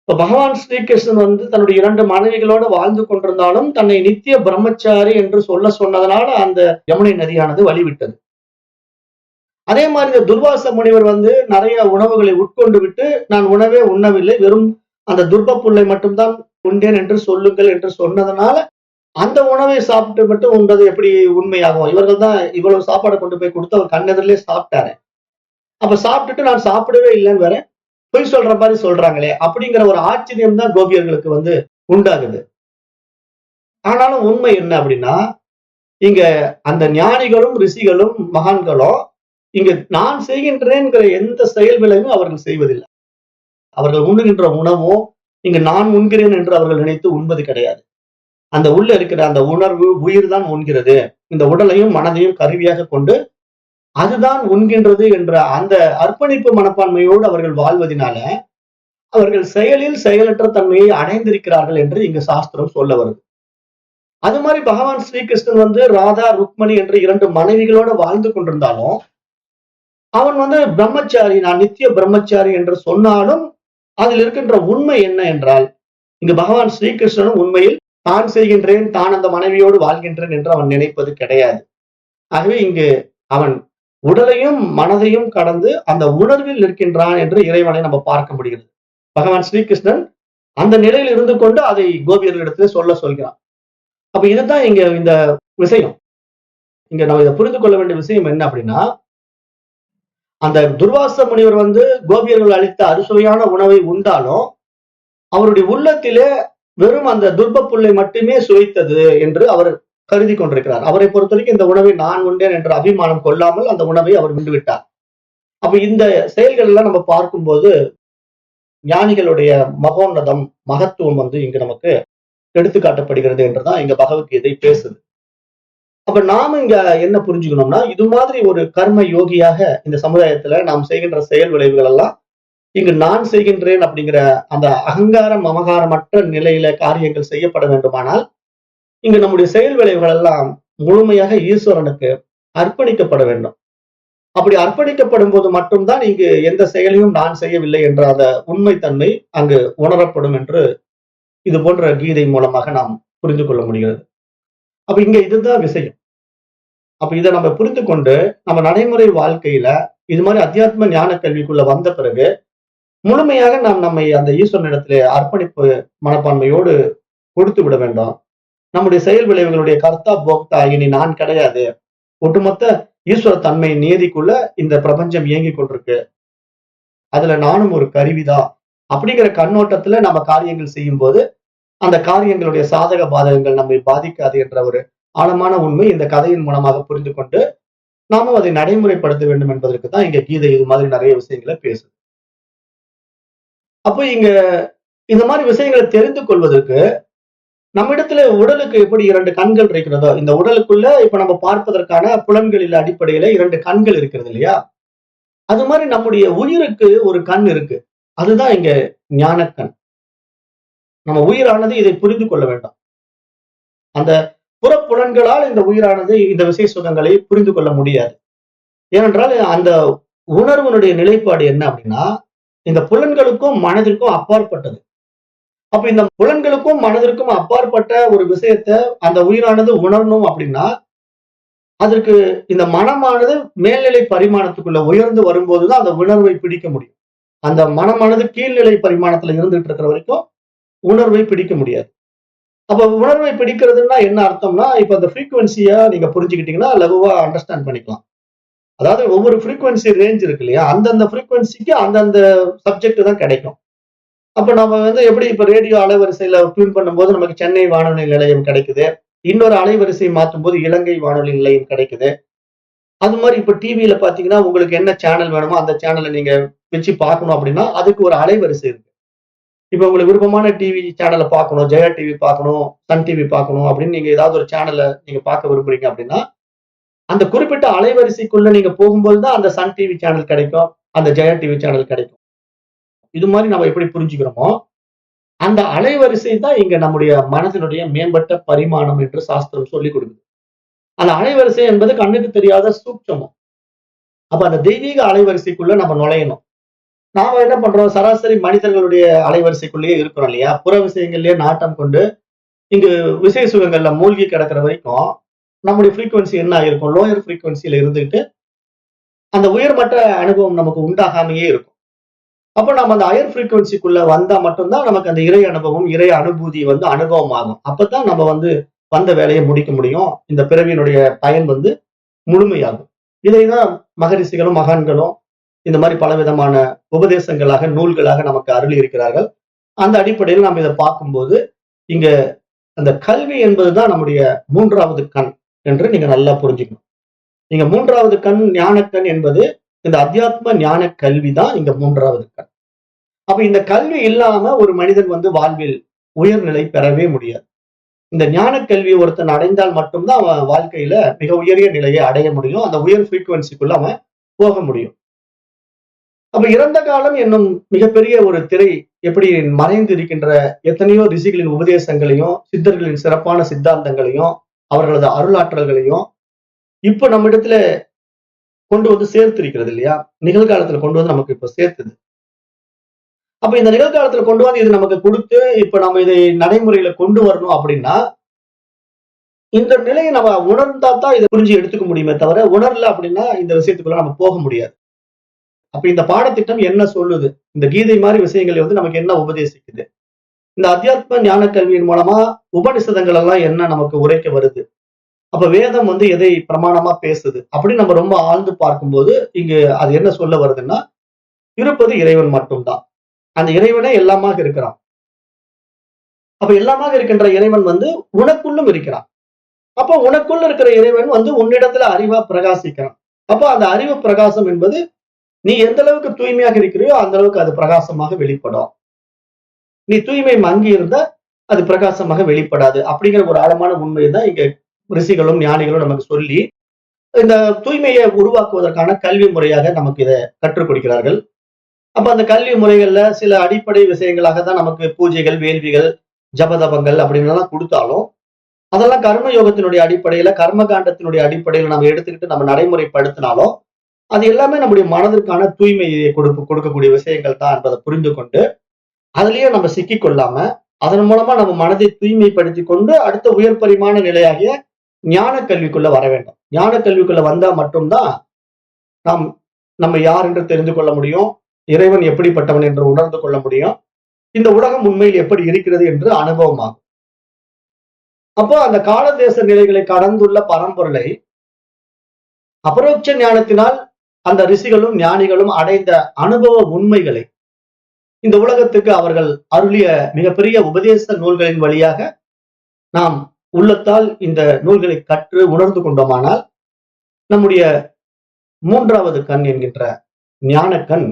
இப்ப பகவான் ஸ்ரீகிருஷ்ணன் வந்து தன்னுடைய 2 மனைவிகளோட வாழ்ந்து கொண்டிருந்தாலும் தன்னை நித்திய பிரம்மச்சாரி என்று சொன்னதனால அந்த யமுனை நதியானது வழிவிட்டது. அதே மாதிரி இந்த துர்வாச முனிவர் வந்து நிறைய உணவுகளை உட்கொண்டு விட்டு நான் உணவே உண்ணவில்லை, வெறும் அந்த துர்ப்ப புல்லை மட்டும்தான் உண்டேன் என்று சொல்லுங்கள் என்று சொன்னதனால அந்த உணவை சாப்பிட்டு மட்டும் உண்றது எப்படி உண்மையாகும்? இவர்கள் தான் இவ்வளவு சாப்பாடு கொண்டு போய் கொடுத்து அவர் கண்ணெதிரிலே சாப்பிட்டாரு. அப்ப சாப்பிட்டுட்டு நான் சாப்பிடவே இல்லைன்னு வேற பொய் சொல்ற மாதிரி சொல்றாங்களே அப்படிங்கிற ஒரு ஆச்சரியம் தான் கோபியர்களுக்கு வந்து உண்டாகுது. ஆனாலும் உண்மை என்ன அப்படின்னா, இங்க அந்த ஞானிகளும் ரிஷிகளும் மகான்களும் இங்க நான் செய்கின்றேன்கிற எந்த செயல் விளைவும் அவர்கள் செய்வதில்லை. அவர்கள் உண்ணுகின்ற உணவும் இங்கு நான் உண்கிறேன் என்று அவர்கள் நினைத்து உண்பது கிடையாது. அந்த உள்ள இருக்கிற அந்த உணர்வு உயிர் தான் உண்கிறது. இந்த உடலையும் மனதையும் கருவியாக கொண்டு அதுதான் உண்கின்றது என்ற அந்த அர்ப்பணிப்பு மனப்பான்மையோடு அவர்கள் வாழ்வதினால அவர்கள் செயலில் செயலற்ற தன்மையை அடைந்திருக்கிறார்கள் என்று இங்கு சாஸ்திரம் சொல்ல வருது. அது மாதிரி பகவான் ஸ்ரீகிருஷ்ணன் வந்து ராதா ருக்மணி என்ற 2 மனைவிகளோட வாழ்ந்து கொண்டிருந்தாலும் அவன் வந்து பிரம்மச்சாரி, நான் நித்திய பிரம்மச்சாரி என்று சொன்னாலும் அதில் இருக்கின்ற உண்மை என்ன என்றால் இங்கு பகவான் ஸ்ரீகிருஷ்ணனும் உண்மையில் தான் செய்கின்றேன், தான் அந்த மனைவியோடு வாழ்கின்றேன் என்று அவன் நினைப்பது கிடையாது. ஆகவே இங்கு அவன் உடலையும் மனதையும் கடந்து அந்த உணர்வில் நிற்கின்றான் என்று இறைவனை நம்ம பார்க்க முடிகிறது. பகவான் ஸ்ரீகிருஷ்ணன் அந்த நிலையில் இருந்து கொண்டு அதை கோபியர்களிடத்திலே சொல்கிறான். அப்ப இதுதான் இங்க இந்த விஷயம். இங்க நம்ம இதை புரிந்து கொள்ள வேண்டிய விஷயம் என்ன அப்படின்னா, அந்த துர்வாச முனிவர் வந்து கோபியர்கள் அளித்த அறுசுவையான உணவை உண்டாலும் அவருடைய உள்ளத்திலே வெறும் அந்த துர்ப புல்லை மட்டுமே சுவைத்தது என்று அவர் கருதி கொண்டிருக்கிறார். அவரை பொறுத்த வரைக்கும் இந்த உணவை நான் உண்டேன் என்ற அபிமானம் கொள்ளாமல் அந்த உணவை அவர் விட்டுவிட்டார். அப்ப இந்த செயல்கள் எல்லாம் நம்ம பார்க்கும்போது ஞானிகளுடைய மகோன்னதம், மகத்துவம் வந்து இங்கு நமக்கு எடுத்து காட்டப்படுகிறது என்றுதான் இங்க பகவத்கீதை பேசுது. அப்ப நாம இங்க என்ன புரிஞ்சுக்கணும்னா, இது மாதிரி ஒரு கர்ம யோகியாக இந்த சமுதாயத்துல நாம் செய்கின்ற செயல் விளைவுகள் எல்லாம் இங்கு நான் செய்கின்றேன் அப்படிங்கிற அந்த அகங்காரம் மமகாரமற்ற நிலையில காரியங்கள் செய்யப்பட வேண்டுமானால் இங்கு நம்முடைய செயல் விளைவுகள் எல்லாம் முழுமையாக ஈஸ்வரனுக்கு அர்ப்பணிக்கப்பட வேண்டும். அப்படி அர்ப்பணிக்கப்படும் போது மட்டும்தான் இங்கு எந்த செயலையும் நான் செய்யவில்லை என்ற அந்த உண்மைத்தன்மை அங்கு உணரப்படும் என்று இது போன்ற கீதை மூலமாக நாம் புரிந்து கொள்ள முடிகிறது. அப்ப இங்க இதுதான் விஷயம். அப்ப இதை நம்ம புரிந்து கொண்டு நம்ம நடைமுறை வாழ்க்கையில இது மாதிரி அத்தியாத்ம ஞான கல்விக்குள்ள வந்த பிறகு முழுமையாக நாம் நம்மை அந்த ஈஸ்வரனிடத்திலே அர்ப்பணிப்பு மனப்பான்மையோடு கொடுத்து விட வேண்டும். நம்முடைய செயல் விளைவுகளுடைய கர்த்தா போக்தா இனி நான் கிடையாது. ஒட்டுமொத்த ஈஸ்வர தன்மை நியதிக்குள்ள இந்த பிரபஞ்சம் இயங்கிக் கொண்டிருக்கு. அதுல நானும் ஒரு கருவிதான் அப்படிங்கிற கண்ணோட்டத்துல நம்ம காரியங்கள் செய்யும் போது அந்த காரியங்களுடைய சாதக பாதகங்கள் நம்மை பாதிக்காது என்ற ஒரு ஆழமான உண்மை இந்த கதையின் மூலமாக புரிந்து கொண்டு நாமும் அதை நடைமுறைப்படுத்த வேண்டும் என்பதற்கு தான் இங்க கீதை இது மாதிரி நிறைய விஷயங்களை பேசுது. அப்போ இங்க இந்த மாதிரி விஷயங்களை தெரிந்து கொள்வதற்கு நம்மிடத்துல உடலுக்கு எப்படி 2 கண்கள் இருக்கிறதோ, இந்த உடலுக்குள்ள இப்ப நம்ம பார்ப்பதற்கான புலன்களில் அடிப்படையில 2 கண்கள் இருக்கிறது இல்லையா? அது மாதிரி நம்முடைய உயிருக்கு ஒரு கண் இருக்கு. அதுதான் இங்க ஞானக்கண். நம்ம உயிரானது இதை புரிந்து கொள்ள வேண்டும். அந்த புறப்புலன்களால் இந்த உயிரானது இந்த விசை சுகங்களை புரிந்து கொள்ள முடியாது. ஏனென்றால் அந்த உணர்வனுடைய நிலைப்பாடு என்ன அப்படின்னா, இந்த புலன்களுக்கும் மனதிற்கும் அப்பாற்பட்டது. அப்ப இந்த புலன்களுக்கும் மனதிற்கும் அப்பாற்பட்ட ஒரு விஷயத்த அந்த உயிரானது உணரணும் அப்படின்னா அதற்கு இந்த மனமானது மேல்நிலை பரிமாணத்துக்குள்ள உயர்ந்து வரும்போதுதான் அந்த உணர்வை பிடிக்க முடியும். அந்த மனமானது கீழ்நிலை பரிமாணத்துல இருந்துட்டு இருக்கிற வரைக்கும் உணர்வை பிடிக்க முடியாது. அப்ப உணர்வை பிடிக்கிறதுன்னா என்ன அர்த்தம்னா, இப்ப அந்த ஃப்ரீக்குவன்சியா நீங்க புரிஞ்சுக்கிட்டீங்கன்னா லகுவா அண்டர்ஸ்டாண்ட் பண்ணிக்கலாம். அதாவது ஒவ்வொரு ஃப்ரீக்குவன்சி ரேஞ்ச் இருக்கு இல்லையா, அந்தந்த ஃப்ரீக்குவன்சிக்கு அந்தந்த சப்ஜெக்ட் தான் கிடைக்கும். அப்ப நம்ம வந்து எப்படி இப்ப ரேடியோ அலைவரிசையில டியூன் பண்ணும்போது நமக்கு சென்னை வானொலி நிலையம் கிடைக்குது, இன்னொரு அலைவரிசை மாற்றும் போது இலங்கை வானொலி நிலையம் கிடைக்குது. அது மாதிரி இப்ப டிவியில பாத்தீங்கன்னா உங்களுக்கு என்ன சேனல் வேணுமோ அந்த சேனலை நீங்க வச்சு பார்க்கணும் அப்படின்னா அதுக்கு ஒரு அலைவரிசை இருக்கு. இப்ப உங்களுக்கு விருப்பமான டிவி சேனலை பார்க்கணும், ஜெயா டிவி பார்க்கணும், சன் டிவி பார்க்கணும் அப்படின்னு நீங்க ஏதாவது ஒரு சேனலை நீங்க பார்க்க விரும்புறீங்க அப்படின்னா அந்த குறிப்பிட்ட அலைவரிசைக்குள்ள நீங்க போகும்போது தான் அந்த சன் டிவி சேனல் கிடைக்கும், அந்த ஜெயா டிவி சேனல் கிடைக்கும். இது மாதிரி நம்ம எப்படி புரிஞ்சுக்கிறோமோ அந்த அலைவரிசை தான் இங்க நம்முடைய மனதினுடைய மேம்பட்ட பரிமாணம் என்று சாஸ்திரம் சொல்லிக் கொடுக்குது. அந்த அலைவரிசை என்பது கண்ணுக்கு தெரியாத சூட்சமம். அப்ப அந்த தெய்வீக அலைவரிசைக்குள்ள நம்ம நுழையணும். நாம என்ன பண்றோம், சராசரி மனிதர்களுடைய அலைவரிசைக்குள்ளேயே இருக்கிறோம் இல்லையா, புற விஷயங்கள்லயே நாட்டம் கொண்டு இங்கு விசை சுகங்கள்ல மூழ்கி கிடக்கிற வரைக்கும் நம்முடைய ஃப்ரீக்குவன்சி என்ன ஆகிருக்கும், லோயர் ஃப்ரீக்குவன்சியில இருந்துகிட்டு அந்த உயர்மட்ட அனுபவம் நமக்கு உண்டாகாமையே இருக்கும். அப்ப நம்ம அந்த ஹையர் ஃப்ரீக்குவன்சிக்குள்ள வந்தா மட்டும்தான் நமக்கு அந்த இறை அனுபவம், இறை அனுபூதி வந்து அனுபவம் ஆகும். அப்பதான் நம்ம வந்து வந்த வேலையை முடிக்க முடியும். இந்த பிறவியினுடைய பயன் வந்து முழுமையாகும். இதைதான் மகரிஷிகளும் மகான்களும் இந்த மாதிரி பலவிதமான உபதேசங்களாக நூல்களாக நமக்கு அருளி இருக்கிறார்கள். அந்த அடிப்படையில் நாம் இதை பார்க்கும்போது இங்க அந்த கல்வி என்பதுதான் நம்முடைய 3வது கண் என்று நீங்க நல்லா புரிஞ்சுக்கணும். நீங்க 3வது கண் ஞானக்கண் என்பது இந்த அத்தியாத்ம ஞான கல்வி தான் இங்க 3வது கண். அப்ப இந்த கல்வி இல்லாம ஒரு மனிதன் வந்து வாழ்வில் உயர்நிலை பெறவே முடியாது. இந்த ஞான கல்வி ஒருத்தன் அடைந்தால் மட்டும்தான் அவன் வாழ்க்கையில மிக உயரிய நிலையை அடைய முடியும். அந்த உயர் ஃப்ரீக்குவன்சிக்குள்ள அவன் போக முடியும். அப்ப இறந்த காலம் என்னும் மிகப்பெரிய ஒரு திரை எப்படி மறைந்து இருக்கின்ற எத்தனையோ ரிஷிகளின் உபதேசங்களையும், சித்தர்களின் சிறப்பான சித்தாந்தங்களையும், அவர்களது அருளாற்றல்களையும் இப்ப நம்மிடத்துல கொண்டு வந்து சேர்த்திருக்கிறது இல்லையா? நிகழ்காலத்துல கொண்டு வந்து நமக்கு இப்ப சேர்த்துது. அப்ப இந்த நிகழ்காலத்துல கொண்டு வந்து இது நமக்கு குடுத்து, இப்ப நம்ம இதை நடைமுறையில கொண்டு வரணும் அப்படின்னா, இந்த நிலையை நம்ம உணர்ந்தா தான் இத புரிஞ்சு எடுத்துக்க முடியுமே தவிர, உணரல அப்படின்னா இந்த விஷயத்துக்குள்ள நம்ம போக முடியாது. அப்ப இந்த பாடத்திட்டம் என்ன சொல்லுது? இந்த கீதை மாரி விஷயங்களை வந்து நமக்கு என்ன உபதேசிக்குது? இந்த அத்தியாத்ம ஞான கல்வியின் மூலமா உபநிஷதங்கள் எல்லாம் என்ன நமக்கு உரைக்க வருது? அப்ப வேதம் வந்து எதை பிரமாணமா பேசுது? அப்படின்னு நம்ம ரொம்ப ஆழ்ந்து பார்க்கும்போது, இங்கு அது என்ன சொல்ல வருதுன்னா, இருப்பது இறைவன் மட்டும் தான். அந்த இறைவனே எல்லாமாக இருக்கிறான். அப்ப எல்லாமாக இருக்கின்ற இறைவன் வந்து உனக்குள்ளும் இருக்கிறான். அப்ப உனக்குள்ள இருக்கிற இறைவன் வந்து உன்னிடத்துல அறிவா பிரகாசிக்கிறான். அப்ப அந்த அறிவு பிரகாசம் என்பது நீ எந்த அளவுக்கு தூய்மையாக இருக்கிறியோ அந்த அளவுக்கு அது பிரகாசமாக வெளிப்படும். நீ தூய்மை மங்கி இருந்தா அது பிரகாசமாக வெளிப்படாது. அப்படிங்கிற ஒரு ஆழமான உண்மையை தான் இங்க ரிஷிகளும் ஞானிகளும் நமக்கு சொல்லி இந்த தூய்மையை உருவாக்குவதற்கான கல்வி முறையாக நமக்கு இதை கற்றுக் கொடுக்கிறார்கள். அப்ப அந்த கல்வி முறைகள்ல சில அடிப்படை விஷயங்களாக தான் நமக்கு பூஜைகள், வேள்விகள், ஜபதபங்கள் அப்படின்னு எல்லாம் கொடுத்தாலும், அதெல்லாம் கர்ம யோகத்தினுடைய அடிப்படையில, கர்ம காண்டத்தினுடைய அடிப்படையில நம்ம எடுத்துக்கிட்டு நம்ம நடைமுறைப்படுத்தினாலும், அது எல்லாமே நம்முடைய மனதிற்கான தூய்மையை கொடுக்கக்கூடிய விஷயங்கள் தான் என்பதை புரிந்து கொண்டு, அதுலயே நம்ம சிக்கிக் கொள்ளாம, அதன் மூலமா நம்ம மனதை தூய்மைப்படுத்திக் கொண்டு அடுத்த உயர் பரிமாண நிலையாகிய ஞான கல்விக்குள்ள வர வேண்டும். ஞான கல்விக்குள்ள வந்தா மட்டும்தான் நாம் நம்ம யார் என்று தெரிந்து கொள்ள முடியும். இறைவன் எப்படிப்பட்டவன் என்று உணர்ந்து கொள்ள முடியும். இந்த உலகம் உண்மையில் எப்படி இருக்கிறது என்று அனுபவமாகும். அப்போ அந்த கால தேச நிலைகளை கடந்துள்ள பரம்பொருளை அபரோட்ச ஞானத்தினால் அந்த ரிஷிகளும் ஞானிகளும் அடைந்த அனுபவ உண்மைகளை இந்த உலகத்துக்கு அவர்கள் அருளிய மிகப்பெரிய உபதேச நூல்களின் வழியாக நாம் உள்ளத்தால் இந்த நூல்களை கற்று உணர்ந்து கொண்டோமானால் நம்முடைய 3வது கண் என்கின்ற ஞான கண்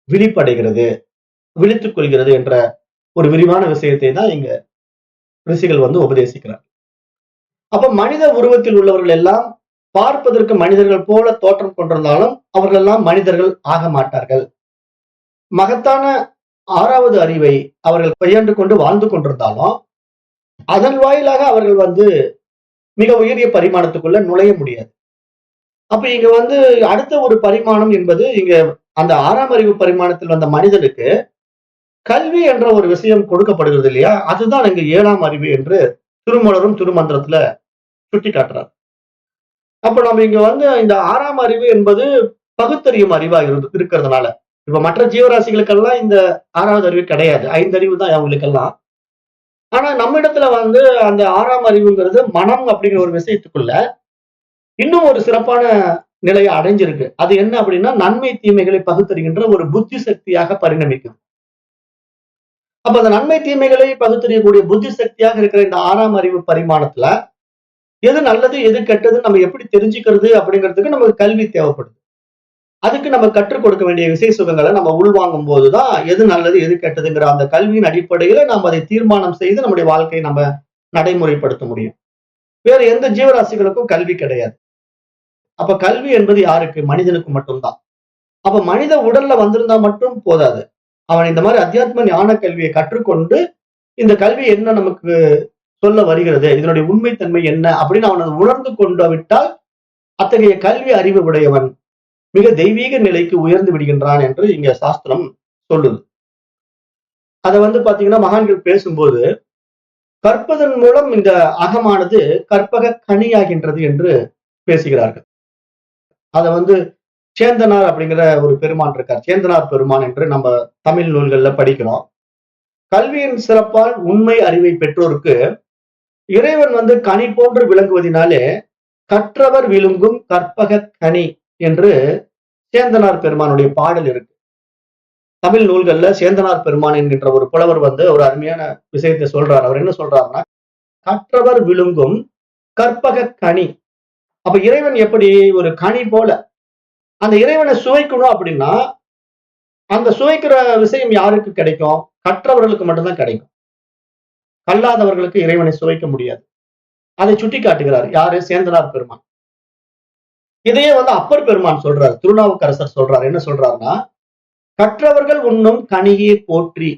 விழிப்படைகிறது, விழித்துக் கொள்கிறது என்ற ஒரு விரிவான விஷயத்தை தான் இங்க ரிஷிகள் வந்து உபதேசிக்கிறார். அப்ப மனித உருவத்தில் உள்ளவர்கள் எல்லாம் பார்ப்பதற்கு மனிதர்கள் போல தோற்றம் கொண்டிருந்தாலும் அவர்கள் எல்லாம் மனிதர்கள் ஆக மாட்டார்கள். மகத்தான 6வது அறிவை அவர்கள் கையாண்டு கொண்டு வாழ்ந்து கொண்டிருந்தாலும் அதன் வாயிலாக அவர்கள் வந்து மிக உயரிய பரிமாணத்துக்குள்ள நுழைய முடியாது. அப்ப இங்க வந்து அடுத்த ஒரு பரிமாணம் என்பது இங்க அந்த 6ஆம் அறிவு பரிமாணத்தில் வந்த மனிதனுக்கு கல்வி என்ற ஒரு விஷயம் கொடுக்கப்படுகிறது இல்லையா? அதுதான் இங்க 7ஆம் அறிவு என்று திருமூலரும் திருமந்திரத்துல சுட்டி காட்டுறார். அப்ப நம்ம இங்க வந்து இந்த 6ஆம் அறிவு என்பது பகுத்தறியும் அறிவா இருக்கிறதுனால, இப்ப மற்ற ஜீவராசிகளுக்கெல்லாம் இந்த 6வது அறிவு கிடையாது. 5 அறிவு தான் அவங்களுக்கெல்லாம். ஆனா நம்ம இடத்துல வந்து அந்த 6ஆம் அறிவுங்கிறது மனம் அப்படிங்கிற ஒரு விஷயத்துக்குள்ள இன்னும் ஒரு சிறப்பான நிலையை அடைஞ்சிருக்கு. அது என்ன அப்படின்னா நன்மை தீமைகளை பகுத்தறிகின்ற ஒரு புத்தி சக்தியாக பரிணமிக்குது. அப்ப அந்த நன்மை தீமைகளை பகுத்தறியக்கூடிய புத்தி சக்தியாக இருக்கிற இந்த 6ஆம் அறிவு பரிமாணத்துல எது நல்லது எது கெட்டதுன்னு நம்ம எப்படி தெரிஞ்சுக்கிறது அப்படிங்கிறதுக்கு நமக்கு கல்வி தேவைப்படுது. அதுக்கு நம்ம கற்றுக் கொடுக்க வேண்டிய விசை சுகங்களை நம்ம உள்வாங்கும் போதுதான் எது நல்லது எது கெட்டதுங்கிற அந்த கல்வியின் அடிப்படையில நாம் அதை தீர்மானம் செய்து நம்முடைய வாழ்க்கையை நம்ம நடைமுறைப்படுத்த முடியும். வேற எந்த ஜீவராசிகளுக்கும் கல்வி கிடையாது. அப்ப கல்வி என்பது யாருக்கு? மனிதனுக்கு மட்டும்தான். அப்ப மனித உடல்ல வந்திருந்தா மட்டும் போதாது. அவன் இந்த மாதிரி அத்தியாத்ம ஞான கல்வியை கற்றுக்கொண்டு இந்த கல்வி என்ன நமக்கு சொல்ல வருகிறது, இதனுடைய உண்மைத்தன்மை என்ன அப்படின்னு அவன் உணர்ந்து கொண்டு விட்டால் அத்தகைய கல்வி அறிவு உடையவன் மிக தெய்வீக நிலைக்கு உயர்ந்து விடுகின்றான் என்று இங்க சாஸ்திரம் சொல்லுது. அதை வந்து பாத்தீங்கன்னா மகான்கள் பேசும்போது கற்பதன் மூலம் இந்த அகமானது கற்பக கனியாகின்றது என்று பேசுகிறார்கள். அதை வந்து சேந்தனார் அப்படிங்கிற ஒரு பெருமான் இருக்கார். சேந்தனார் பெருமான் என்று நம்ம தமிழ் நூல்கள்ல படிக்கிறோம். கல்வியின் சிறப்பால் உண்மை அறிவை பெற்றோருக்கு இறைவன் வந்து கனி போன்று விளங்குவதினாலே கற்றவர் விழுங்கும் கற்பக கனி என்று சேந்தனார் பெருமானுடைய பாடல் இருக்கு. தமிழ் நூல்கள்ல சேந்தனார் பெருமான் என்கின்ற ஒரு புலவர் வந்து ஒரு அருமையான விஷயத்தை சொல்றார். அவர் என்ன சொல்றாருன்னா, கற்றவர் விழுங்கும் கற்பக கனி அப்ப இறைவன் எப்படி ஒரு கனி போல அந்த இறைவனை சுவைக்கணும் அப்படின்னா அந்த சுவைக்கிற விஷயம் யாருக்கு கிடைக்கும்? கற்றவர்களுக்கு மட்டும்தான் கிடைக்கும். கல்லாதவர்களுக்கு இறைவனை சுவைக்க முடியாது. அதை சுட்டி காட்டுகிறார் யாரு? சேந்தனார் பெருமான். இதையே அப்பர் பெருமான் சொல்றாரு. திருநாவுக்கரசர் சொல்றாரு. என்ன சொல்றாருன்னா, கற்றவர்கள் உண்ணும் கனியே போற்றி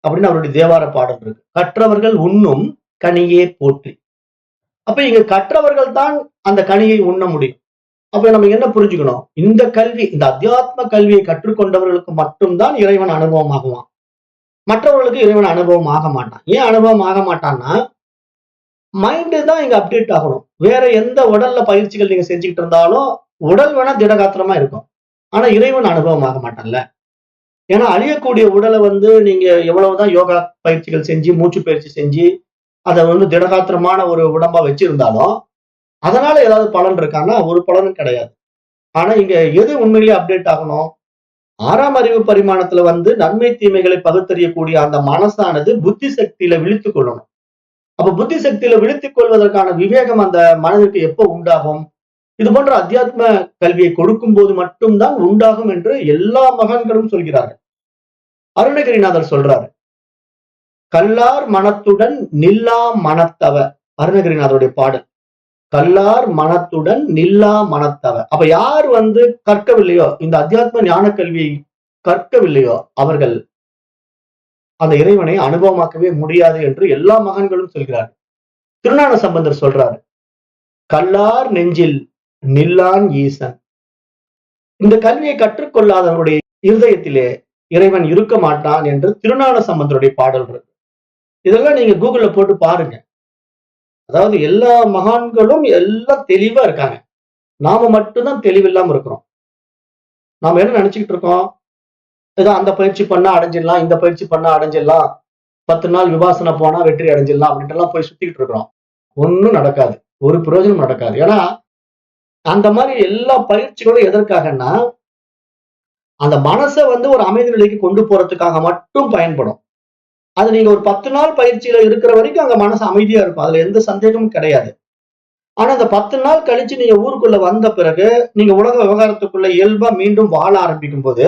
அப்படின்னு அவருடைய தேவார பாடல் இருக்கு. கற்றவர்கள் உண்ணும் கனியே போற்றி. அப்ப இங்க கற்றவர்கள் தான் அந்த கனியை உண்ண முடியும். அப்ப நம்ம என்ன புரிஞ்சுக்கணும்? இந்த கல்வி, இந்த அத்தியாத்ம கல்வியை கற்றுக்கொண்டவர்களுக்கு மட்டும்தான் இறைவன் அனுபவம் ஆகுவான். மற்றவர்களுக்கு இறைவன் அனுபவம் ஆக மாட்டான். ஏன் அனுபவம் ஆக மாட்டான்னா, மைண்டு தான் இங்க அப்டேட் ஆகணும். வேற எந்த உடல்ல பயிற்சிகள் நீங்க செஞ்சுக்கிட்டு இருந்தாலும் உடல் வேணா திடகாத்திரமா இருக்கும். ஆனா இறைவன் அனுபவம் ஆக மாட்டான்ல. ஏன்னா அழியக்கூடிய உடலை நீங்க எவ்வளவுதான் யோகா பயிற்சிகள் செஞ்சு, மூச்சு பயிற்சி செஞ்சு, அதை திடகாத்திரமான ஒரு உடம்பா வச்சிருந்தாலும் அதனால ஏதாவது பலன் இருக்கான்னா ஒரு பலனும் கிடையாது. ஆனா இங்க எது உண்மையிலேயே அப்டேட் ஆகணும்? 6ஆம் அறிவு பரிமாணத்துல நன்மை தீமைகளை பகுத்தறியக்கூடிய அந்த மனசானது புத்தி சக்தியில விழித்துக் கொள்ளணும். அப்ப புத்தி சக்தியில விழித்துக் கொள்வதற்கான விவேகம் அந்த மனதிற்கு எப்போ உண்டாகும்? இது போன்ற அத்தியாத்ம கல்வியை கொடுக்கும் போது மட்டும்தான் உண்டாகும் என்று எல்லா மகான்களும் சொல்கிறார்கள். அருணகிரிநாதர் சொல்றாரு, கல்லார் மனத்துடன் நில்லா மனத்தவ. அருணகிரிநாதருடைய பாடல். கல்லார் மனத்துடன் நில்லா மனத்தவ. அப்ப யார் கற்கவில்லையோ, இந்த அத்தியாத்ம ஞான கல்வியை கற்கவில்லையோ அவர்கள் அந்த இறைவனை அனுபவமாக்கவே முடியாது என்று எல்லா மகான்களும் சொல்கிறார். திருஞான சம்பந்தர் சொல்றாரு, கல்லார் நெஞ்சில் நில்லான் ஈசன். இந்த கல்வியை கற்றுக்கொள்ளாதவருடைய இருதயத்திலே இறைவன் இருக்க மாட்டான் என்று திருஞான சம்பந்தருடைய பாடல் இருக்கு. இதெல்லாம் நீங்க கூகுள்ல போட்டு பாருங்க. அதாவது எல்லா மகான்களும் எல்லாம் தெளிவா இருக்காங்க. நாம மட்டும்தான் தெளிவில்லாம இருக்கிறோம். நாம என்ன நினைச்சுக்கிட்டு இருக்கோம்? ஏதோ அந்த பயிற்சி பண்ணா அடைஞ்சிடலாம், இந்த பயிற்சி பண்ணா அடைஞ்சிடலாம், 10 நாள் விபாசனை போனா வெற்றி அடைஞ்சிடலாம் அப்படின்ட்டு எல்லாம் போய் சுத்திக்கிட்டு இருக்கிறோம். ஒண்ணும் நடக்காது. ஒரு பிரயோஜனம் நடக்காது. ஏன்னா அந்த மாதிரி எல்லா பயிற்சிகளும் எதற்காகன்னா, அந்த மனசை ஒரு அமைதி நிலைக்கு கொண்டு போறதுக்காக மட்டும் பயன்படும். அது நீங்க ஒரு 10 நாள் பயிற்சியில இருக்கிற வரைக்கும் அங்க மனசு அமைதியா இருக்கும். அதுல எந்த சந்தேகமும் கிடையாது. ஆனா அந்த 10 நாள் கழிச்சு நீங்க ஊருக்குள்ள வந்த பிறகு நீங்க உலக விவகாரத்துக்குள்ள இயல்பா மீண்டும் வாழ ஆரம்பிக்கும் போது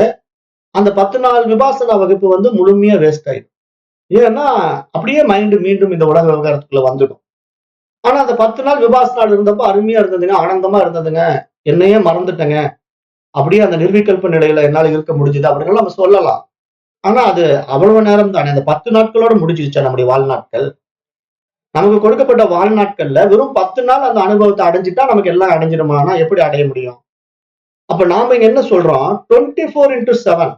அந்த 10 நாள் விபாசனா வகுப்பு முழுமையா வேஸ்ட் ஆயிடும். ஏன்னா அப்படியே மைண்ட் மீண்டும் இந்த உலக விவகாரத்துக்குள்ள வந்துடும். ஆனா அந்த 10 நாள் விபாசனா இருந்தப்ப அருமையா இருந்ததுங்க, ஆனந்தமா இருந்ததுங்க, என்னையே மறந்துட்டேங்க, அப்படியே அந்த நிர்விகல்ப நிலையில என்னால இருக்க முடிஞ்சது அப்படின்னு நம்ம சொல்லலாம். ஆனா அது அவ்வளவு நேரம் தானே. அந்த 10 நாட்களோட முடிஞ்சிருச்சா நம்முடைய வாழ்நாட்கள்? நமக்கு கொடுக்கப்பட்ட வாழ்நாட்கள்ல வெறும் 10 நாள் அந்த அனுபவத்தை அடைஞ்சிட்டா நமக்கு எல்லாம் அடைஞ்சிடுமானா எப்படி அடைய முடியும்? அப்ப நாம இங்க என்ன சொல்றோம்? 24x7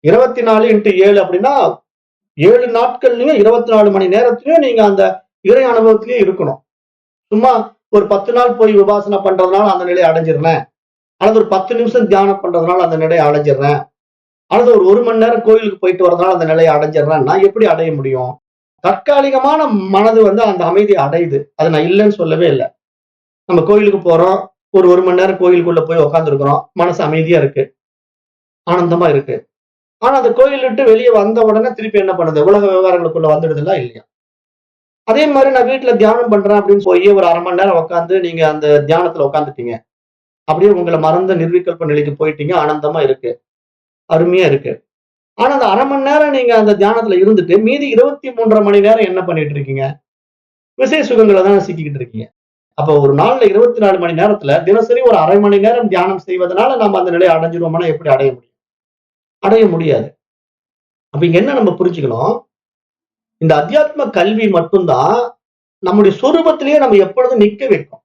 24x7 அப்படின்னா 7 நாட்கள்லயும் 24 மணி நேரத்திலயும் நீங்க அந்த இறை அனுபவத்திலேயே இருக்கணும். சும்மா ஒரு 10 நாள் போய் விபாசனை பண்றதுனால அந்த நிலையை அடைஞ்சிடுறேன், அல்லது ஒரு 10 நிமிஷம் தியானம் பண்றதுனால அந்த நிலையை அடைஞ்சிடுறேன், அல்லது ஒரு 1 மணி நேரம் கோயிலுக்கு போயிட்டு வரதுனால அந்த நிலையை அடைஞ்சிடுறேன்னா எப்படி அடைய முடியும்? தற்காலிகமான மனது அந்த அமைதியை அடையுது. அதை நான் இல்லைன்னு சொல்லவே இல்லை. நம்ம கோயிலுக்கு போறோம், ஒரு மணி நேரம் கோயிலுக்குள்ள போய் உட்காந்துருக்கிறோம், மனசு அமைதியா இருக்கு, ஆனந்தமா இருக்கு. ஆனா அந்த கோயில் விட்டு வெளியே வந்த உடனே திருப்பி என்ன பண்ணுது? உலக விவகாரங்களுக்குள்ள வந்துடுதுங்களா இல்லையா? அதே மாதிரி நான் வீட்டுல தியானம் பண்றேன் அப்படின்னு போய் ஒரு 1/2 மணி நேரம் உட்காந்து நீங்க அந்த தியானத்துல உட்காந்துட்டீங்க, அப்படியே உங்களை மறந்த நிர்விகல்ப நிலைக்கு போயிட்டீங்க, ஆனந்தமா இருக்கு, அருமையா இருக்கு. ஆனா அந்த 1/2 மணி நேரம் நீங்க அந்த தியானத்துல இருந்துட்டு மீதி 23.5 மணி நேரம் என்ன பண்ணிட்டு இருக்கீங்க? விசை சுகங்களை தான் சிக்கிக்கிட்டு இருக்கீங்க. அப்ப ஒரு நாள்ல 24 மணி நேரத்துல தினசரி ஒரு 1/2 மணி நேரம் தியானம் செய்வதனால நம்ம அந்த நிலையை அடைஞ்சிருவோம்னா எப்படி அடைய முடியும்? அடைய முடியாது. அப்ப இங்க என்ன நம்ம புரிஞ்சுக்கணும்? இந்த அத்தியாத்ம கல்வி மட்டும்தான் நம்முடைய சொரூபத்திலேயே நம்ம எப்பொழுதும் நிக்க வைக்கும்.